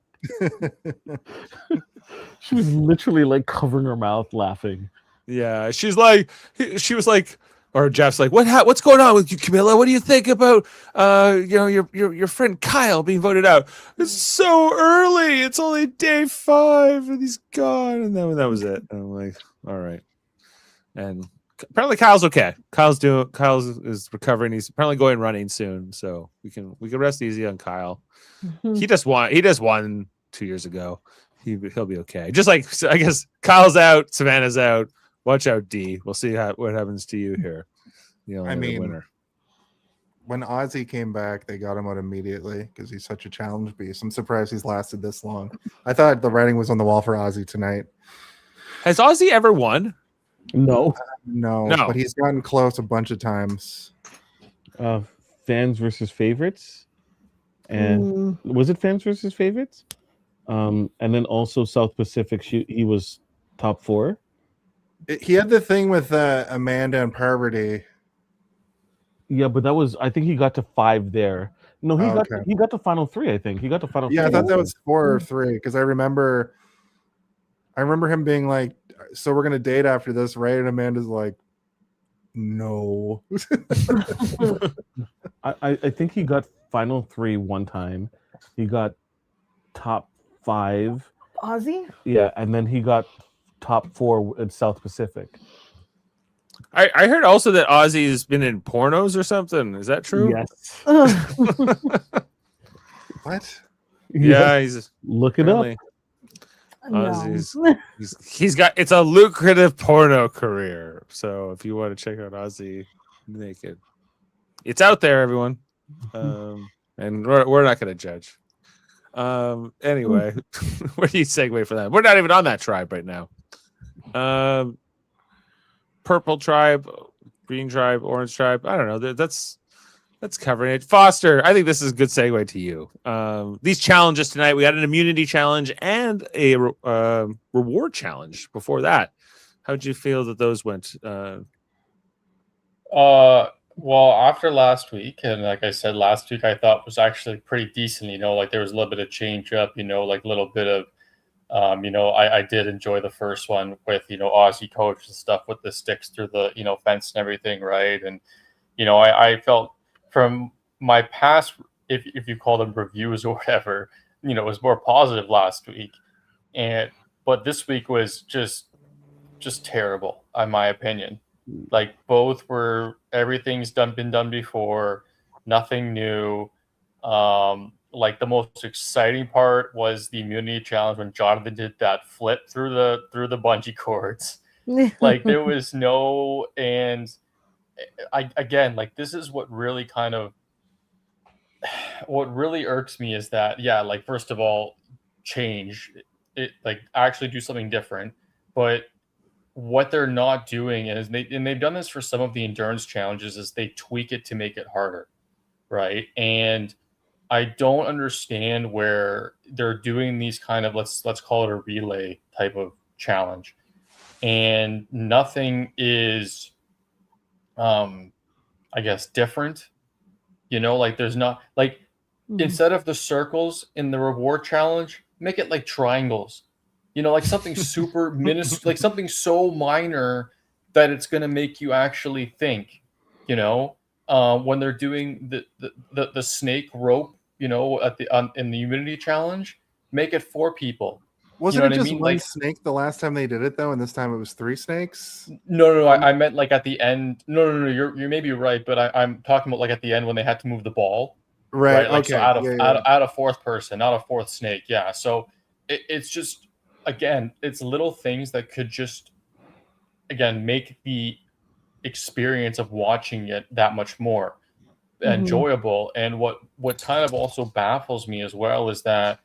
She was literally like covering her mouth laughing. Yeah, she was like, or Jeff's like, what's going on with you, Camilla? What do you think about your friend Kyle being voted out? It's so early. It's only day 5 and he's gone. And then that was it. And I'm like, all right. And apparently Kyle's okay. Kyle's is recovering. He's apparently going running soon, so we can rest easy on Kyle. He just won 2 years ago. He'll be okay. Just like, I guess Kyle's out, Savannah's out. Watch out, D. We'll see what happens to you here. I mean, the winner. When Ozzy came back, they got him out immediately because he's such a challenge beast. I'm surprised he's lasted this long. I thought the writing was on the wall for Ozzy tonight. Has Ozzy ever won? No. No, but he's gotten close a bunch of times. Fans versus favorites, and was it fans versus favorites? And then also South Pacific. He was top 4. He had the thing with Amanda and Parvati. Yeah, but that was, I think he got to 5 there. No, he got the final 3. I think he got the final. Yeah, 3. I thought that was 4 or 3 because I remember him being like, "So we're gonna date after this, right?" And Amanda's like, "No." I think he got final 3 one time. He got top 5. Ozzy? Yeah, and then he got top 4 in South Pacific. I heard also that Ozzy's been in pornos or something. Is that true? Yes. What? Yeah, he's look it up. Ozzy's he's got, it's a lucrative porno career. So if you want to check out Ozzy naked, it's out there, everyone. And we're not going to judge. Anyway, where do you segue for that? We're not even on that tribe right now. Purple tribe, green tribe, orange tribe. I don't know. That's covering it. Foster, I think this is a good segue to you. These challenges tonight, we had an immunity challenge and a reward challenge before that. How did you feel that those went? Well, after last week, and like I said, last week I thought was actually pretty decent. Like there was a little bit of change up, like a little bit of, I did enjoy the first one with, Aussie coach and stuff with the sticks through the, fence and everything. Right. And, I felt from my past, if you call them reviews or whatever, it was more positive last week. But this week was just terrible, in my opinion. Like both were, everything's been done before, nothing new. Like the most exciting part was the immunity challenge when Jonathan did that flip through the bungee cords. Like there was no, and again, like this is what really irks me is that, yeah, like first of all, change it, like actually do something different, but what they're not doing is they've done this for some of the endurance challenges is they tweak it to make it harder, right? And I don't understand where they're doing these kind of, let's call it a relay type of challenge, and nothing is I guess different, like there's not, like instead of the circles in the reward challenge, make it like triangles. Like something super minuscule, like something so minor that it's going to make you actually think, when they're doing the snake rope, in the immunity challenge, make it 4 people. Wasn't it just one snake the last time they did it though, and this time it was 3 snakes? No. I meant like at the end. No. You may be right, but I'm talking about like at the end when they had to move the ball. Right. Like, okay. So out of 4th person, not a 4th snake. Yeah. So it's just, again, it's little things that could just, again, make the experience of watching it that much more enjoyable. And what kind of also baffles me as well is that,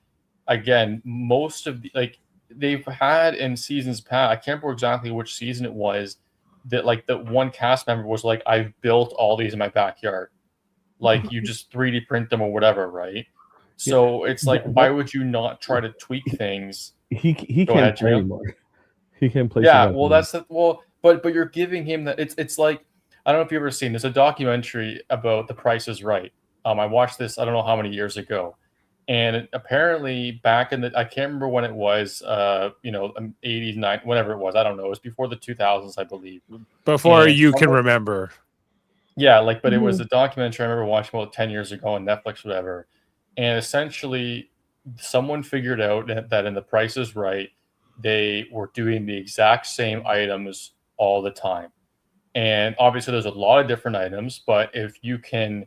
again, most of the, like they've had in seasons past, I can't remember exactly which season it was, that like the one cast member was like, I've built all these in my backyard. Like you just 3D print them or whatever, right? So it's like, why would you not try to tweak things? He can't play anymore. He can't play. Yeah, well, that's the, well, but you're giving him that. It's like, I don't know if you've ever seen. There's a documentary about The Price is Right. I watched this, I don't know how many years ago, And apparently back in the, I can't remember when it was, 80s, 90s, whatever it was. I don't know. It was before the 2000s, I believe. Before And you can remember. yeah, but it Mm-hmm. was a documentary I remember watching about 10 years ago on Netflix, whatever. And essentially, someone figured out that in The Price is Right, they were doing the exact same items all the time. And obviously, there's a lot of different items, but if you can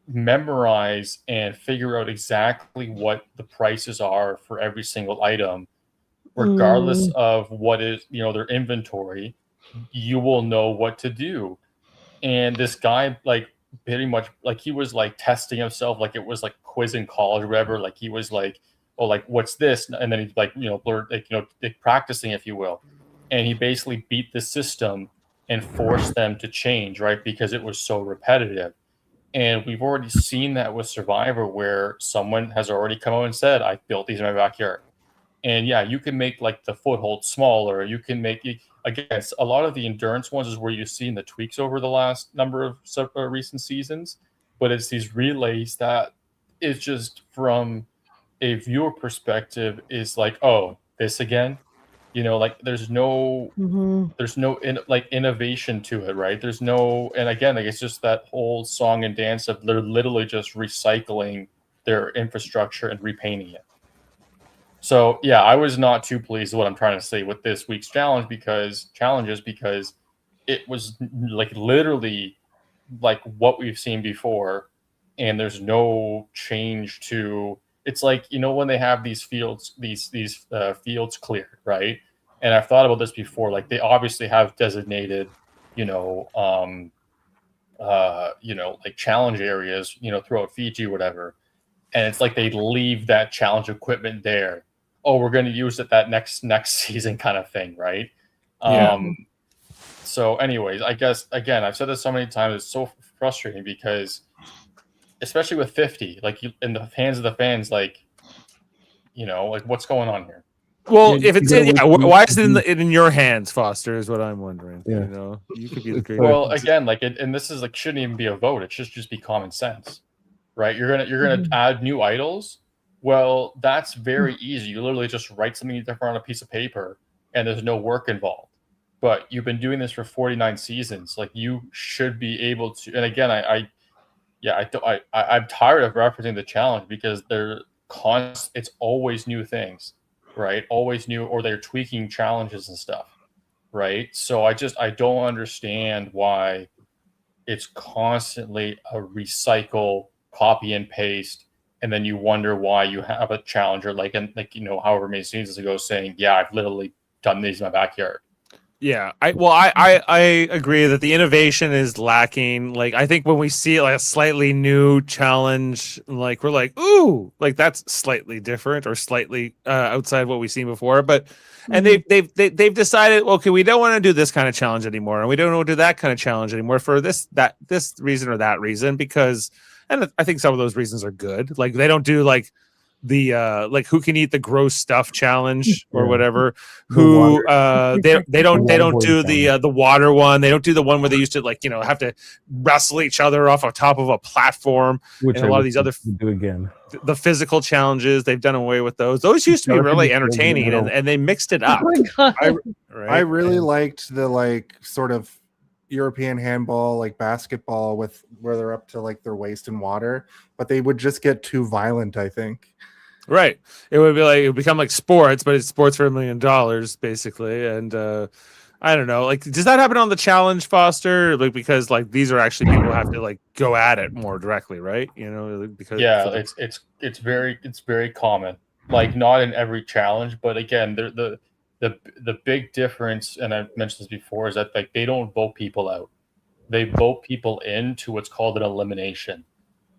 memorize and figure out exactly what the prices are for every single item, regardless of what is, their inventory, you will know what to do. And this guy, pretty much, he was testing himself, it was like quiz in college or whatever. He was like, oh, what's this? And then he's practicing, if you will. And he basically beat the system and forced them to change, right? Because it was so repetitive. And we've already seen that with Survivor, where someone has already come out and said, I built these in my backyard. And yeah, you can make the foothold smaller. You can make, again, a lot of the endurance ones is where you've seen the tweaks over the last number of recent seasons. But it's these relays that is just, from a viewer perspective, is oh, this again. There's no innovation to it, right? There's no, and again, it's just that whole song and dance of they're literally just recycling their infrastructure and repainting it. So yeah, I was not too pleased with what I'm trying to say with this week's because it was literally what we've seen before, and there's no change to. It's when they have these fields, these fields cleared, right? And I've thought about this before. They obviously have designated, challenge areas, throughout Fiji, or whatever. And it's they leave that challenge equipment there. Oh, we're going to use it that next season, kind of thing, right? Yeah. So, anyways, I guess again, I've said this so many times. It's so frustrating because, especially with 50, in the hands of the fans, what's going on here? Well, Yeah, if it's you gotta wait why for is it in your hands, Foster? Is what I'm wondering. Yeah. You could be the great. Well, again, and this is shouldn't even be a vote. It should just be common sense, right? You're gonna add new idols. Well, that's very easy. You literally just write something different on a piece of paper, and there's no work involved. But you've been doing this for 49 seasons. You should be able to. And again, I'm tired of referencing the challenge because it's always new things, right? Always new, or they're tweaking challenges and stuff, right? So I don't understand why it's constantly a recycle, copy and paste, and then you wonder why you have a challenger however many seasons ago saying, yeah, I've literally done these in my backyard. Yeah, I agree that the innovation is lacking. I think when we see a slightly new challenge, we're ooh, that's slightly different or slightly outside what we've seen before. But and they've decided, okay, we don't want to do this kind of challenge anymore, and we don't want to do that kind of challenge anymore for this reason or that reason, because, and I think some of those reasons are good. They don't do the who can eat the gross stuff challenge or whatever. Who they don't do the water one. They don't do the one where they used to have to wrestle each other off on top of a platform. Which and a lot of these other do again. The physical challenges, they've done away with those. Those used to be really entertaining, and they mixed it up. Oh my God. I really liked the sort of European handball, basketball, with where they're up to their waist in water, but they would just get too violent, I think. Right. It would be it would become like sports, but it's sports for $1 million, basically. And I don't know. Does that happen on the challenge, Foster? Because these are actually people who have to go at it more directly, right? Because it's very common. Not in every challenge, but again, the big difference, and I've mentioned this before, is that they don't vote people out. They vote people into what's called an elimination.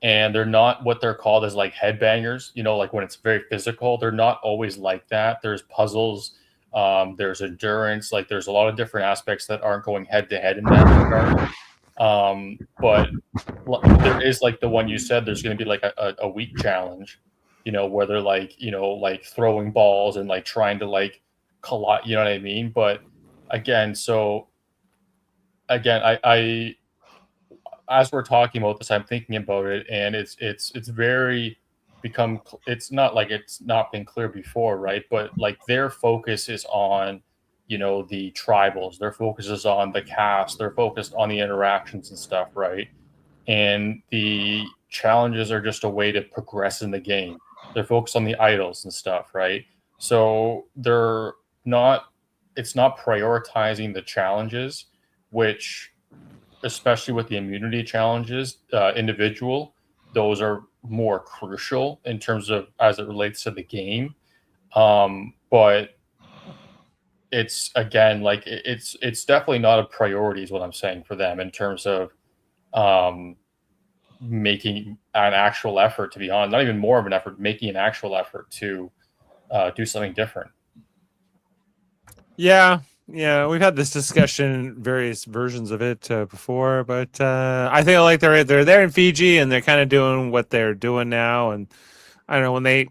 And they're not what they're called as headbangers, when it's very physical. They're not always like that. There's puzzles, there's endurance, there's a lot of different aspects that aren't going head to head in that regard. But there is the one you said, there's going to be a week challenge, where they're throwing balls and trying to collide, you know what I mean? But again, I as we're talking about this, I'm thinking about it, and it's very become. It's not like it's not been clear before, right? But like their focus is on, the tribals. Their focus is on the cast. They're focused on the interactions and stuff, right? And the challenges are just a way to progress in the game. They're focused on the idols and stuff, right? So they're not. It's not prioritizing the challenges, which, especially with the immunity challenges, individual, those are more crucial in terms of as it relates to the game. But it's again like it's definitely not a priority, is what I'm saying for them in terms of making an actual effort. To be honest, not even more of an effort, making an actual effort to do something different. Yeah, we've had this discussion, various versions of it before, but I feel like they're there in Fiji and they're kind of doing what they're doing now. And I don't know, when they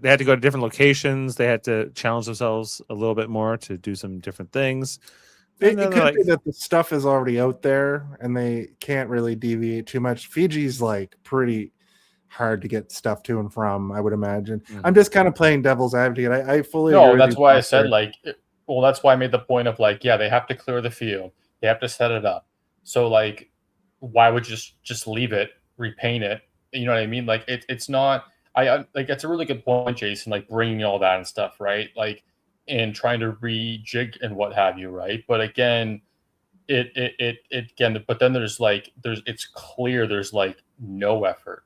had to go to different locations, they had to challenge themselves a little bit more to do some different things. It could be that the stuff is already out there and they can't really deviate too much. Fiji's like pretty hard to get stuff to and from, I would imagine. Mm-hmm. I'm just kind of playing devil's advocate. I fully agree No, with that's you, why I Foster. said like. Well, that's why I made the point of like, yeah, they have to clear the field, they have to set it up. So like, why would you just leave it, repaint it? You know what I mean? Like it's not. I like it's a really good point, Jason. Like bringing all that and stuff, right? Like, and trying to rejig and what have you, right? But again, it again. But then there's it's clear there's like no effort.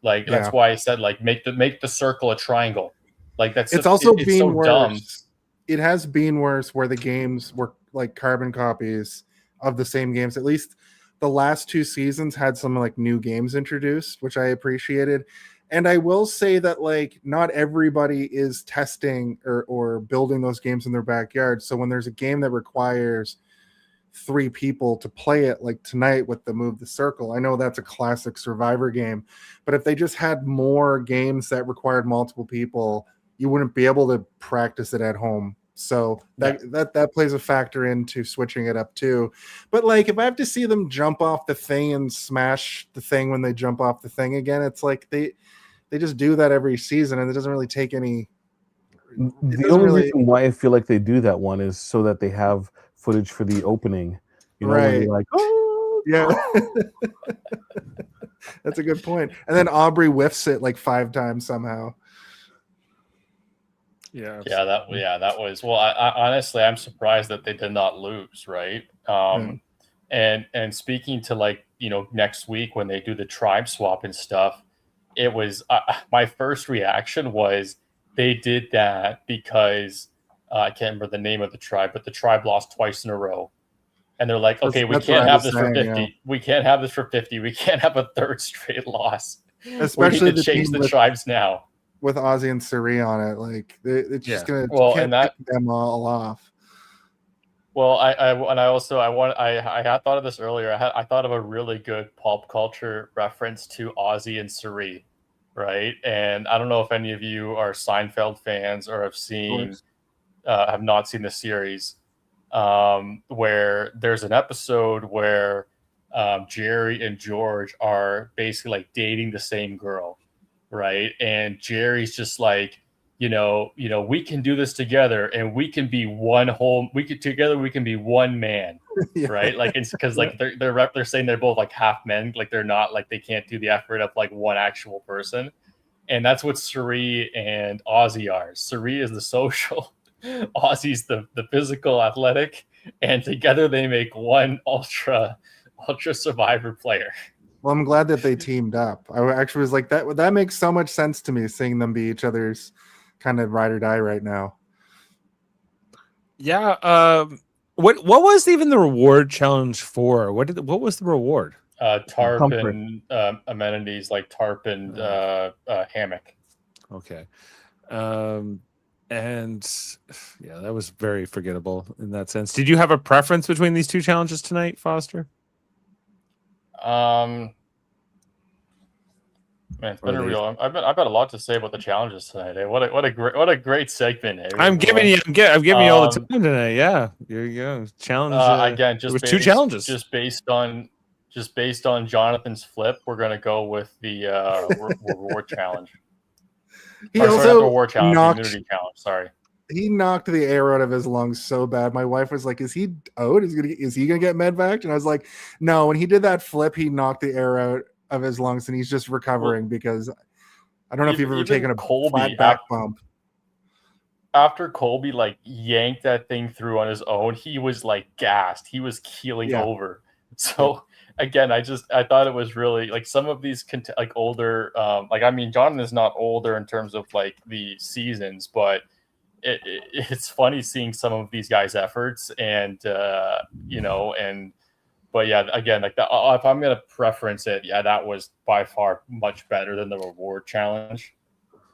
Like that's why I said like make the circle a triangle. Like that's it's also it's been so worse. dumb. It has been worse where the games were like carbon copies of the same games. At least the last 2 seasons had some like new games introduced, which I appreciated. And I will say that like not everybody is testing or building those games in their backyard. So when there's a game that requires 3 people to play it, like tonight with the Move the Circle, I know that's a classic Survivor game, but if they just had more games that required multiple people, you wouldn't be able to practice it at home. So that plays a factor into switching it up too. But like if I have to see them jump off the thing and smash the thing when they jump off the thing again, it's like they just do that every season and it doesn't really take any. The only reason why I feel like they do that one is so that they have footage for the opening. You know, right. when you're like, oh yeah. That's a good point. And then Aubrey whiffs it like 5 times somehow. Yeah, that was well. I honestly, I'm surprised that they did not lose, right? And speaking to like next week when they do the tribe swap and stuff, it was my first reaction was they did that because I can't remember the name of the tribe, but the tribe lost twice in a row, and they're like, okay, we can't have this for 50. Yeah. We can't have this for 50. We can't have a 3rd straight loss. Especially we need to change the tribes now. With Ozzy and Suri on it, like it's just gonna and that pick them all off. Well, I had thought of this earlier. I thought of a really good pop culture reference to Ozzy and Suri, right? And I don't know if any of you are Seinfeld fans or have not seen the series, where there's an episode where Jerry and George are basically like dating the same girl. Right. And Jerry's just like, we can do this together and we can be one whole, we can be one man. Yeah. Right. Like, it's because like they're saying they're both like half men. Like they're not like, they can't do the effort of like one actual person. And that's what Suri and Ozzy are. Suri is the social, Ozzy's the physical athletic, and together they make one ultra Survivor player. Well, I'm glad that they teamed up. I actually was like, that makes so much sense to me, seeing them be each other's kind of ride or die right now. Yeah. What was even the reward challenge for? What was the reward? Tarp and amenities like tarp and hammock. Okay. And yeah, that was very forgettable in that sense. Did you have a preference between these 2 challenges tonight, Foster? Man, it's been a real. I've got a lot to say about the challenges tonight. Eh? What a great segment. Eh? I'm giving you all the time tonight. Yeah, here you go. Challenge again. Just 2 challenges. Just based on just based on Jonathan's flip, we're gonna go with the reward challenge. He Sorry, not the also reward challenge, the knocked. immunity challenge. Sorry. He knocked the air out of his lungs so bad. My wife was like, "Is he out? Is he gonna get medvac?" And I was like, "No." When he did that flip, he knocked the air out of his lungs, and he's just recovering because I don't know if you've ever taken a flat back bump. After Colby like yanked that thing through on his own, he was like gassed. He was keeling over. So again, I thought it was really like some of these like older, like I mean, Jonathan is not older in terms of like the seasons, but it's funny seeing some of these guys' efforts and you know, and but yeah, again, like if I'm gonna preference it, yeah, that was by far much better than the reward challenge.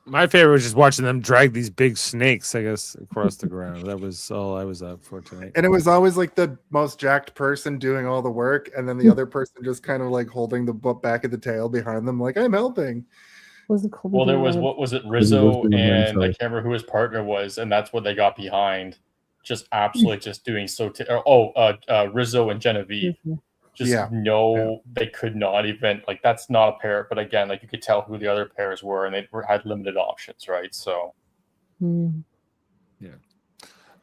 My favorite was just watching them drag these big snakes, I guess, across the ground. That was all I was up for tonight. And it was always like the most jacked person doing all the work, and then the other person just kind of like holding the back of the tail behind them, like I'm helping. Well, there was what was it, Rizzo and I can't remember who his partner was, and that's what they got behind. Just absolutely just doing so. Rizzo and Genevieve. They could not even like that's not a pair. But again, like you could tell who the other pairs were, and they had limited options, right? So,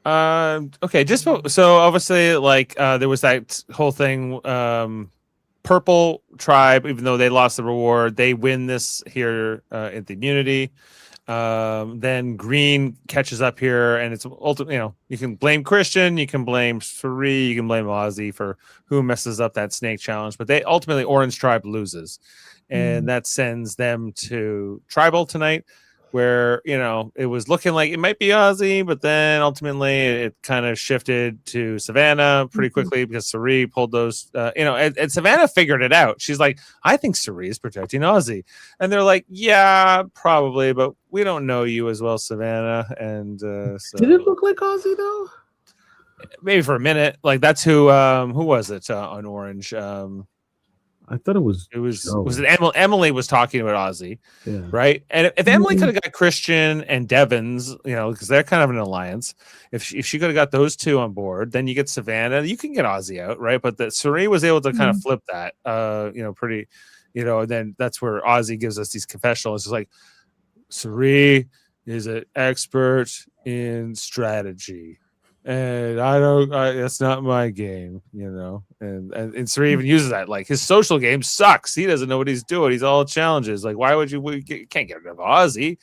okay, just so obviously, like there was that whole thing. Purple tribe, even though they lost the reward, they win this here at the immunity. Then green catches up here, and it's ultimately, you know, you can blame Christian, you can blame Suri, you can blame Ozzy for who messes up that snake challenge, but they ultimately orange tribe loses, and that sends them to tribal tonight, where, you know, it was looking like it might be Ozzy, but then ultimately it kind of shifted to Savannah pretty quickly because Suri pulled those, and Savannah figured it out. She's like, I think Suri is protecting Ozzy. And they're like, yeah, probably, but we don't know you as well, Savannah. And so, did it look like Ozzy though? Maybe for a minute. Like that's who was it on Orange? I thought it was was it Emily was talking about Ozzy, right? And if Emily could have got Christian and Devins, you know, because they're kind of an alliance, if she could have got those two on board, then you get Savannah, you can get Ozzy out, right? But that Suri was able to kind of flip that, pretty, and then that's where Ozzy gives us these confessionals. It's like Suri is an expert in strategy. And that's not my game, and Suri even uses that, like his social game sucks. He doesn't know what he's doing. He's all challenges. Like, why would you can't get rid of Ozzy?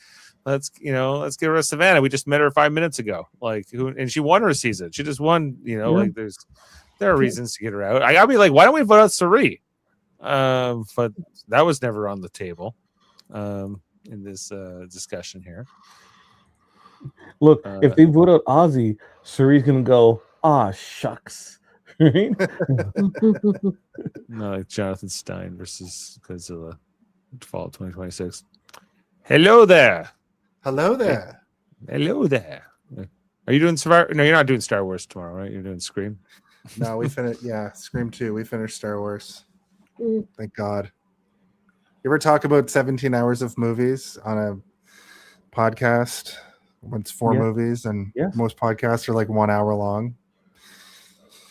Let's get rid of Savannah. We just met her 5 minutes ago. Like, and she won her season. She just won, like there are reasons to get her out. I gotta be like, why don't we vote out Suri? But that was never on the table in this discussion here. Look, if they vote out Ozzy, Suri's gonna go, shucks. Right? No, like Jonathan Stein versus Godzilla, fall 2026. Hello there. Hello there. Hello there. Are you doing Survivor? No, you're not doing Star Wars tomorrow, right? You're doing Scream. No, we finished. Yeah, Scream 2. We finished Star Wars. Thank God. You ever talk about 17 hours of movies on a podcast? When it's 4 movies, and most podcasts are like 1 hour long.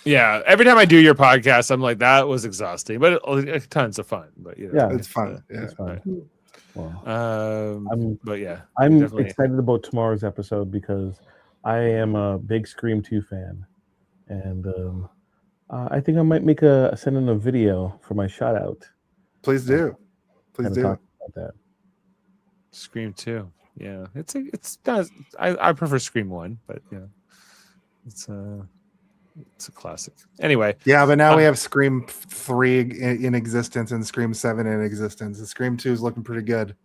Yeah, every time I do your podcast, I'm like, that was exhausting, but tons of fun. But it's fun. It's fun. Well, I'm excited about tomorrow's episode because I am a big Scream 2 fan, and I think I might send in a video for my shout out. Please do. Please do. Talk about that. Scream 2. Yeah, I prefer Scream 1, but it's a classic. Anyway, but now we have Scream 3 in existence and Scream 7 in existence. And Scream 2 is looking pretty good.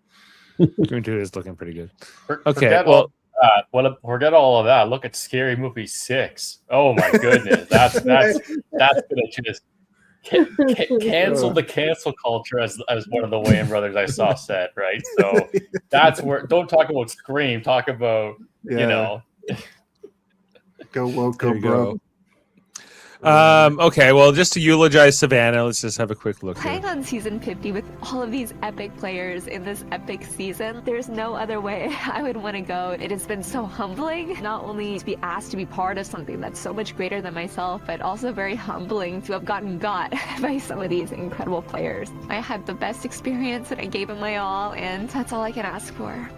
Scream 2 is looking pretty good. Forget all of that. Look at Scary Movie 6. Oh my goodness, that's gonna just cancel the cancel culture, as one of the Wayans brothers I saw said, right? So that's where, don't talk about Scream, talk about go woke, go broke. Okay, well, just to eulogize Savannah, let's just have a quick look Playing here. on season 50 with all of these epic players in this epic season, there's no other way I would want to go. It has been so humbling, not only to be asked to be part of something that's so much greater than myself, but also very humbling to have gotten got by some of these incredible players. I had the best experience and I gave it my all, and that's all I can ask for.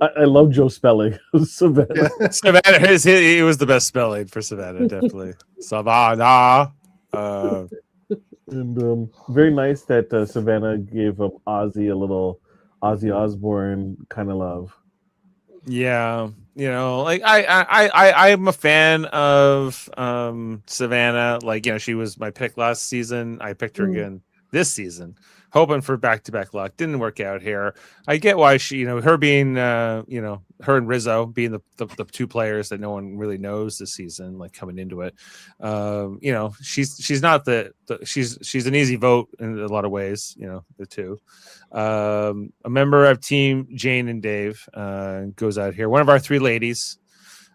I love Joe spelling. Savannah. Yeah. Savannah, he was the best spelling for Savannah, definitely. Savannah. And very nice that Savannah gave Ozzy a little Ozzy Osbourne kind of love. Yeah, like I'm a fan of Savannah. Like, she was my pick last season. I picked her again this season, hoping for back-to-back luck. Didn't work out here. I get why she, her being, her and Rizzo being the two players that no one really knows this season, like coming into it. She's not she's an easy vote in a lot of ways. The two. A member of Team Jane and Dave goes out here. One of our three ladies.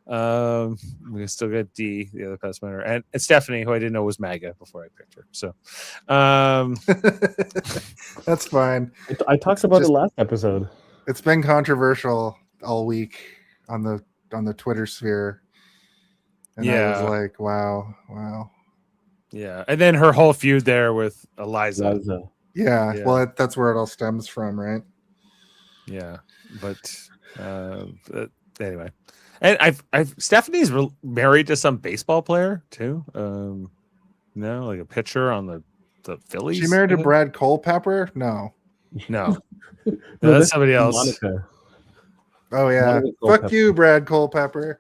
We still got D, the other past winner, and Stephanie, who I didn't know was MAGA before I picked her. So, That's fine. I talked about it last episode. It's been controversial all week on the Twitter sphere, and I was like, wow. Yeah, and then her whole feud there with Eliza. Yeah. Well, that's where it all stems from, right? Yeah, but anyway. And Stephanie's married to some baseball player too. No, like a pitcher on the Phillies. She married to Brad Culpepper? No, that's somebody else. Monica. Oh yeah, Monica fuck Culpepper. you, Brad Culpepper.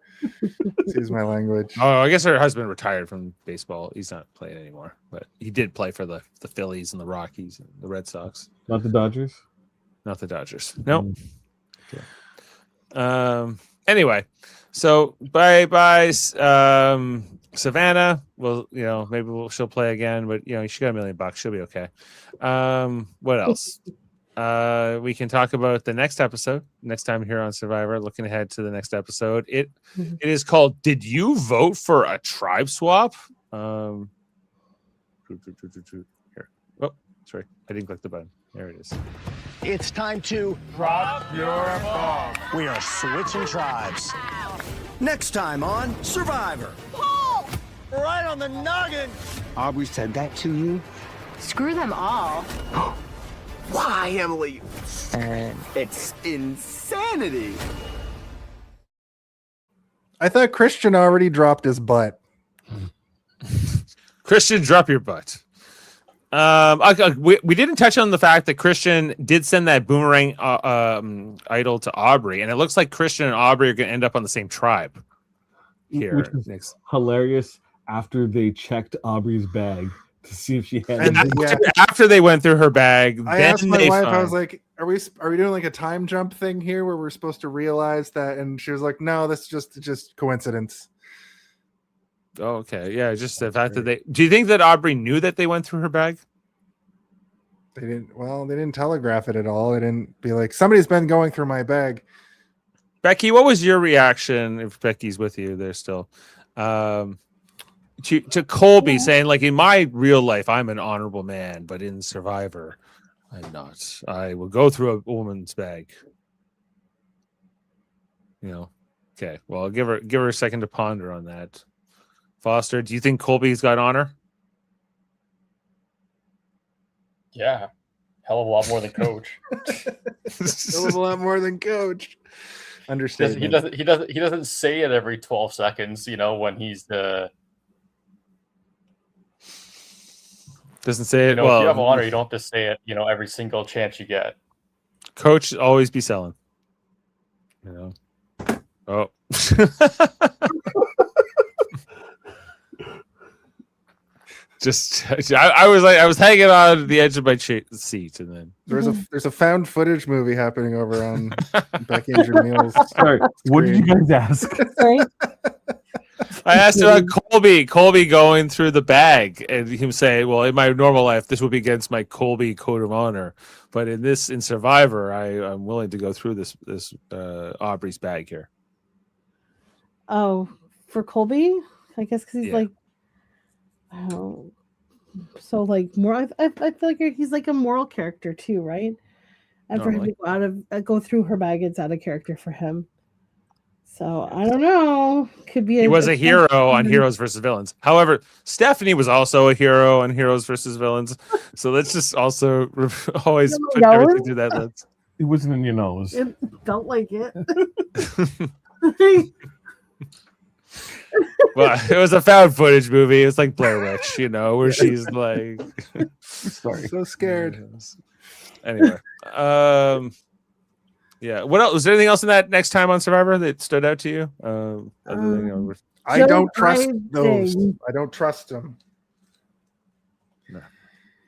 Excuse my language. Oh, I guess her husband retired from baseball. He's not playing anymore, but he did play for the Phillies and the Rockies and the Red Sox. Not the Dodgers. Not the Dodgers. Nope. Okay. Anyway, so bye, Savannah. Well, maybe she'll play again, but she got $1 million. She'll be okay. What else? We can talk about the next episode next time here on Survivor. Looking ahead to the next episode, it is called "Did You Vote for a Tribe Swap?" Here. Oh, sorry, I didn't click the button. There it is. It's time to drop your bomb. We are switching tribes. Next time on Survivor. Paul! Right on the noggin. Aubrey said that to you? Screw them all. Why, Emily? It's insanity. I thought Christian already dropped his butt. Christian, drop your butt. We didn't touch on the fact that Christian did send that boomerang idol to Aubrey, and it looks like Christian and Aubrey are going to end up on the same tribe here. Which is hilarious after they checked Aubrey's bag to see if she had. And after they went through her bag, I asked my wife, I was like, "Are we doing like a time jump thing here where we're supposed to realize that?" And she was like, "No, that's just coincidence." Oh, okay. Yeah, just the fact that do you think that Aubrey knew that they went through her bag? They didn't telegraph it at all. They didn't be like, somebody's been going through my bag. Becky, what was your reaction, if Becky's with you there still, to Colby saying, like, in my real life, I'm an honorable man, but in Survivor, I'm not. I will go through a woman's bag. Okay. Well, I'll give her a second to ponder on that. Foster, do you think Colby's got honor? Yeah, hell of a lot more than Coach. Hell of a lot more than Coach. Understatement. He doesn't say it every 12 seconds. When he's the. Doesn't say it. If you have honor, you don't have to say it. Every single chance you get. Coach always be selling. Oh. I was hanging on the edge of my seat, and then there's a found footage movie happening over on Becky and Jaemeel's. Sorry, what did you guys ask? Sorry. I asked about Colby going through the bag, and him saying, "Well, in my normal life, this would be against my Colby code of honor, but in Survivor, I'm willing to go through this Aubrey's bag here." Oh, for Colby, I guess because he's Yeah. like, I don't know, so like more. I feel like he's like a moral character too, right? And for him Normally. to go out of go through her bag, it's out of character for him. So I don't know. Could be He was a a hero on Heroes versus Villains. However, Stephanie was also a hero on Heroes versus Villains. So let's just also always Oh my put God. everything through that lens. It wasn't in your nose. It felt like it. Well, it was a found footage movie. It's like Blair Witch, you know, where she's like, Sorry. So scared. Anyway, yeah. What else? Was there anything else in that next time on Survivor that stood out to you? Other than, you know, I Joe don't trust Biden those. thing. I don't trust them.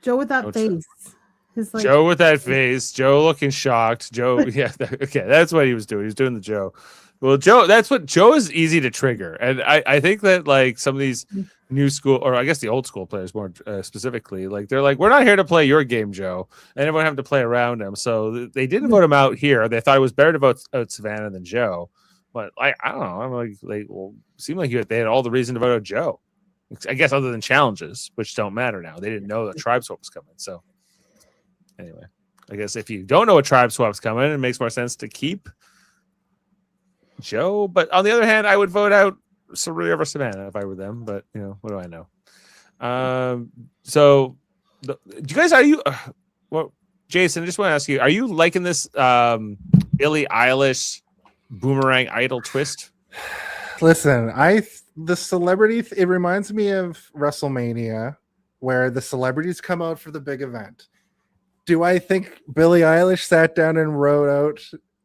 Joe with that Don't face. His like Joe with that face, Joe looking shocked. Joe, yeah, okay, that's what he was doing. He was doing the Joe. Well, Joe, that's what Joe is easy to trigger, and I think that like some of these new school, or I guess the old school players more specifically, like they're like, we're not here to play your game, Joe, and everyone have to play around him. So they didn't vote him out here. They thought it was better to vote out Savannah than Joe, but I don't know. I'm like, well, it seemed like they had all the reason to vote out Joe. I guess other than challenges, which don't matter now. They didn't know that tribe swap was coming. So anyway, I guess if you don't know a tribe swap's coming, it makes more sense to keep Joe. But on the other hand, I would vote out Saria over Savannah if I were them. But you know, what do I know? So do you guys, are you well, Jason, I just want to ask you, are you liking this Billie Eilish Boomerang Idol twist? Listen, the celebrity, it reminds me of WrestleMania, where the celebrities come out for the big event. Do I think Billie Eilish sat down and wrote out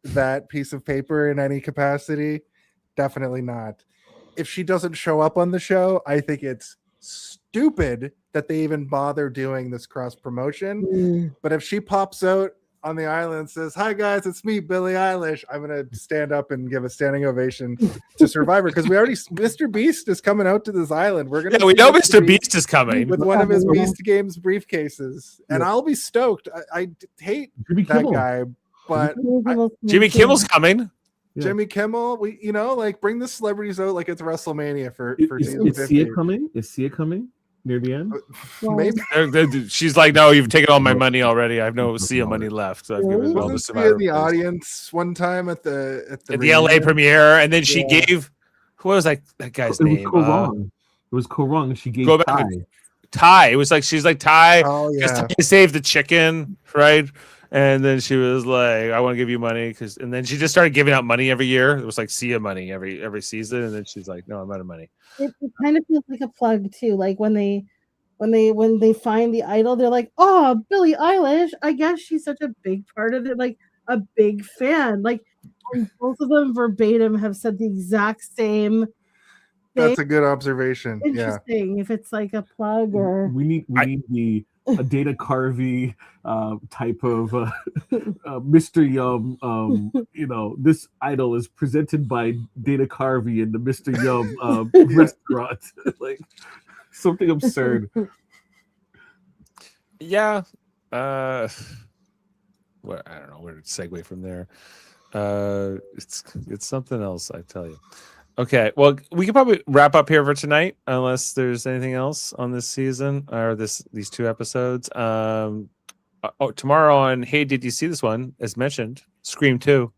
that piece of paper in any capacity? Definitely not. If she doesn't show up on the show, I think it's stupid that they even bother doing this cross promotion. But if she pops out on the island and says, "Hi guys, it's me, Billie Eilish," I'm gonna stand up and give a standing ovation to Survivor, because we already, Mr. Beast is coming out to this island. We're gonna, yeah, we know Mr. Beast is coming with one of his Beast Games briefcases, and I'll be stoked. I hate Jimmy that Kimmel. guy, but Jimmy Kimmel's coming. Yeah. Jimmy Kimmel, we like bring the celebrities out like it's WrestleMania for season Is 50. Sia coming? Is Sia coming near the end? Maybe She's like, no, you've taken all my money already. I have no Sia money left. So I've given it all to wasn't Sia Survivor. in the audience one time at the At the LA reunion? premiere, and then she gave, who was that guy's It was name? Korong. It was Korong, and she gave Go back Ty. to Ty. It was like, she's like, Ty, Oh because yeah, Ty saved the chicken, right? And then she was like, I want to give you money, and then she just started giving out money every year. It was like Sia money every season, and then she's like, no, I'm out of money. it kind of feels like a plug too. Like when they find the idol, they're like, "Oh, Billie Eilish! I guess she's such a big part of it, like a big fan." Like, and both of them verbatim have said the exact same thing. that's a good observation. Yeah, Interesting. If it's like a plug or We need a Dana Carvey type of Mr. Yum. You know, this idol is presented by Dana Carvey in the Mr. Yum restaurant. Like something absurd. Yeah. Well, I don't know where to segue from there. It's something else, I tell you. Okay, well, we can probably wrap up here for tonight, unless there's anything else on this season or these two episodes. Tomorrow on Hey, Did You See This One? As mentioned, Scream 2.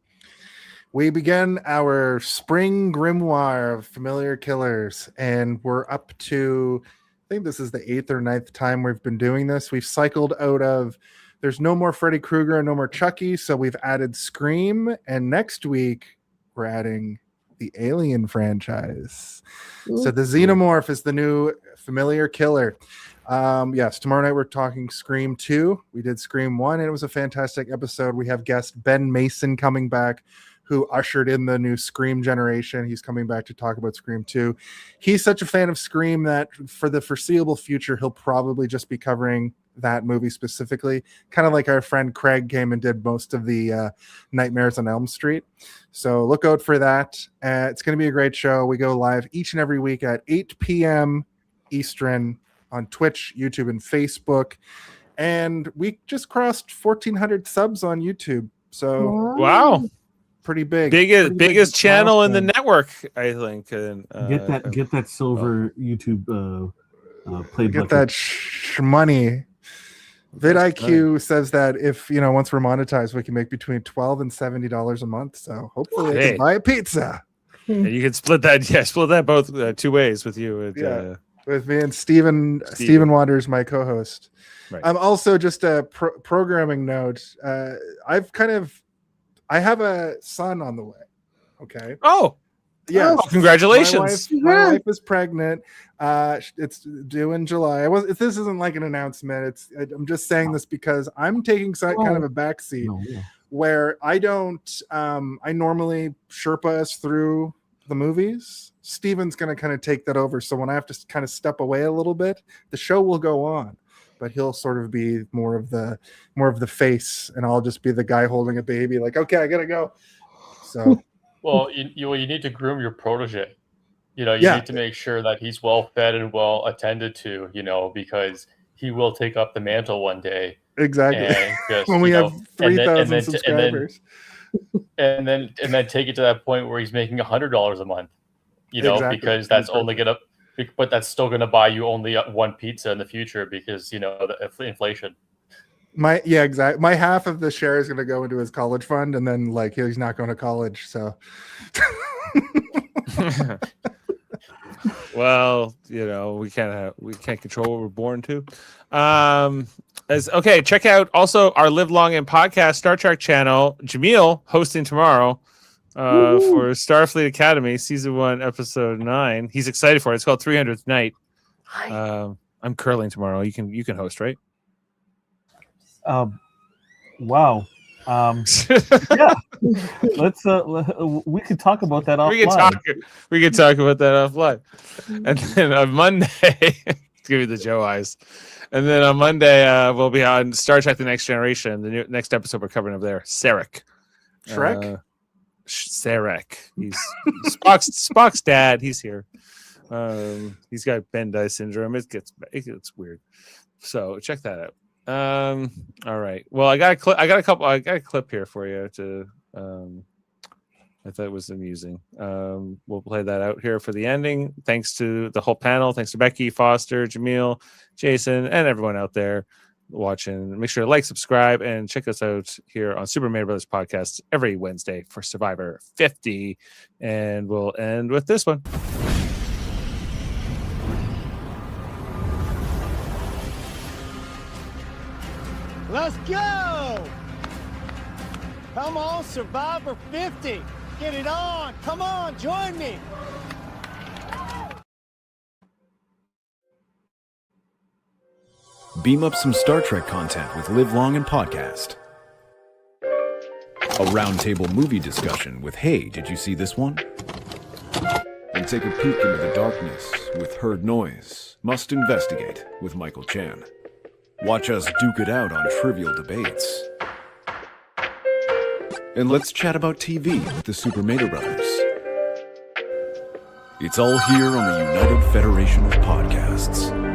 we begin our spring grimoire of familiar killers, and we're up to, I think this is the 8th or 9th time we've been doing this. We've cycled out of, there's no more Freddy Krueger and no more Chucky, so we've added Scream, and next week we're adding the Alien franchise. So the Xenomorph is the new familiar killer. Yes, tomorrow night we're talking Scream 2. We did Scream 1, and it was a fantastic episode. We have guest Ben Mason coming back, who ushered in the new Scream generation. He's coming back to talk about Scream 2. He's such a fan of Scream that for the foreseeable future, he'll probably just be covering that movie specifically, kind of like our friend Craig came and did most of the Nightmares on Elm Street. So look out for that. It's going to be a great show. We go live each and every week at 8 p.m. Eastern on Twitch, YouTube, and Facebook. And we just crossed 1,400 subs on YouTube. So Wow. pretty big. Biggest Pretty big channel in the milestone. network, I think. And, Get that silver YouTube played Get bucket. that money. VidIQ says that if once we're monetized, we can make between $12 and $70 a month. So hopefully, I Hey. can buy a pizza. and you can split that both 2 ways with you. And, With me and Steven Waters, my co-host. Right. I'm also just a programming note. I have a son on the way. Okay. Oh, yeah. Congratulations. My wife is pregnant. It's due in July. This isn't like an announcement. I'm just saying this because I'm taking kind of a backseat where I don't. I normally Sherpa us through the movies. Steven's going to kind of take that over. So when I have to kind of step away a little bit, the show will go on, but he'll sort of be more of the face, and I'll just be the guy holding a baby. Like, okay, I gotta go. So. Well, you need to groom your protege. You need to make sure that he's well fed and well attended to, because he will take up the mantle one day. Exactly. And just, when we have 3,000 subscribers. And then take it to that point where he's making $100 a month. Exactly. Because that's but that's still gonna buy you only one pizza in the future because the inflation. Exactly. My half of the share is going to go into his college fund, and then he's not going to college. So, well, we can't control what we're born to. Check out also our Live Long and Podcast Star Trek channel. Jaemeel hosting tomorrow for Starfleet Academy season 1 episode 9. He's excited for it. It's called 300th Night. I'm curling tomorrow. You can host, right? Wow. Yeah. Let's we could talk about that offline. We could talk about that offline. And then on Monday, give you the Joe eyes. And then on Monday, we'll be on Star Trek: The Next Generation. The next episode we're covering over there, Sarek. Shrek. Sarek. He's Spock's dad. He's here. He's got Bandai syndrome. It gets weird. So check that out. All right. Well, I got a clip here for you to I thought it was amusing. We'll play that out here for the ending. Thanks to the whole panel. Thanks to Becky, Foster, Jaemeel, Jason, and everyone out there watching. Make sure to like, subscribe, and check us out here on Super Mario Brothers Podcast every Wednesday for Survivor 50. And we'll end with this one. Let's go! Come on, Survivor 50. Get it on. Come on, join me. Beam up some Star Trek content with Live Long and Podcast. A roundtable movie discussion with Hey, did you see this one? And take a peek into the darkness with Heard Noise, Must Investigate with Michael Chan. Watch us duke it out on trivial debates. And let's chat about TV with the Super Mario Brothers. It's all here on the United Federation of Podcasts.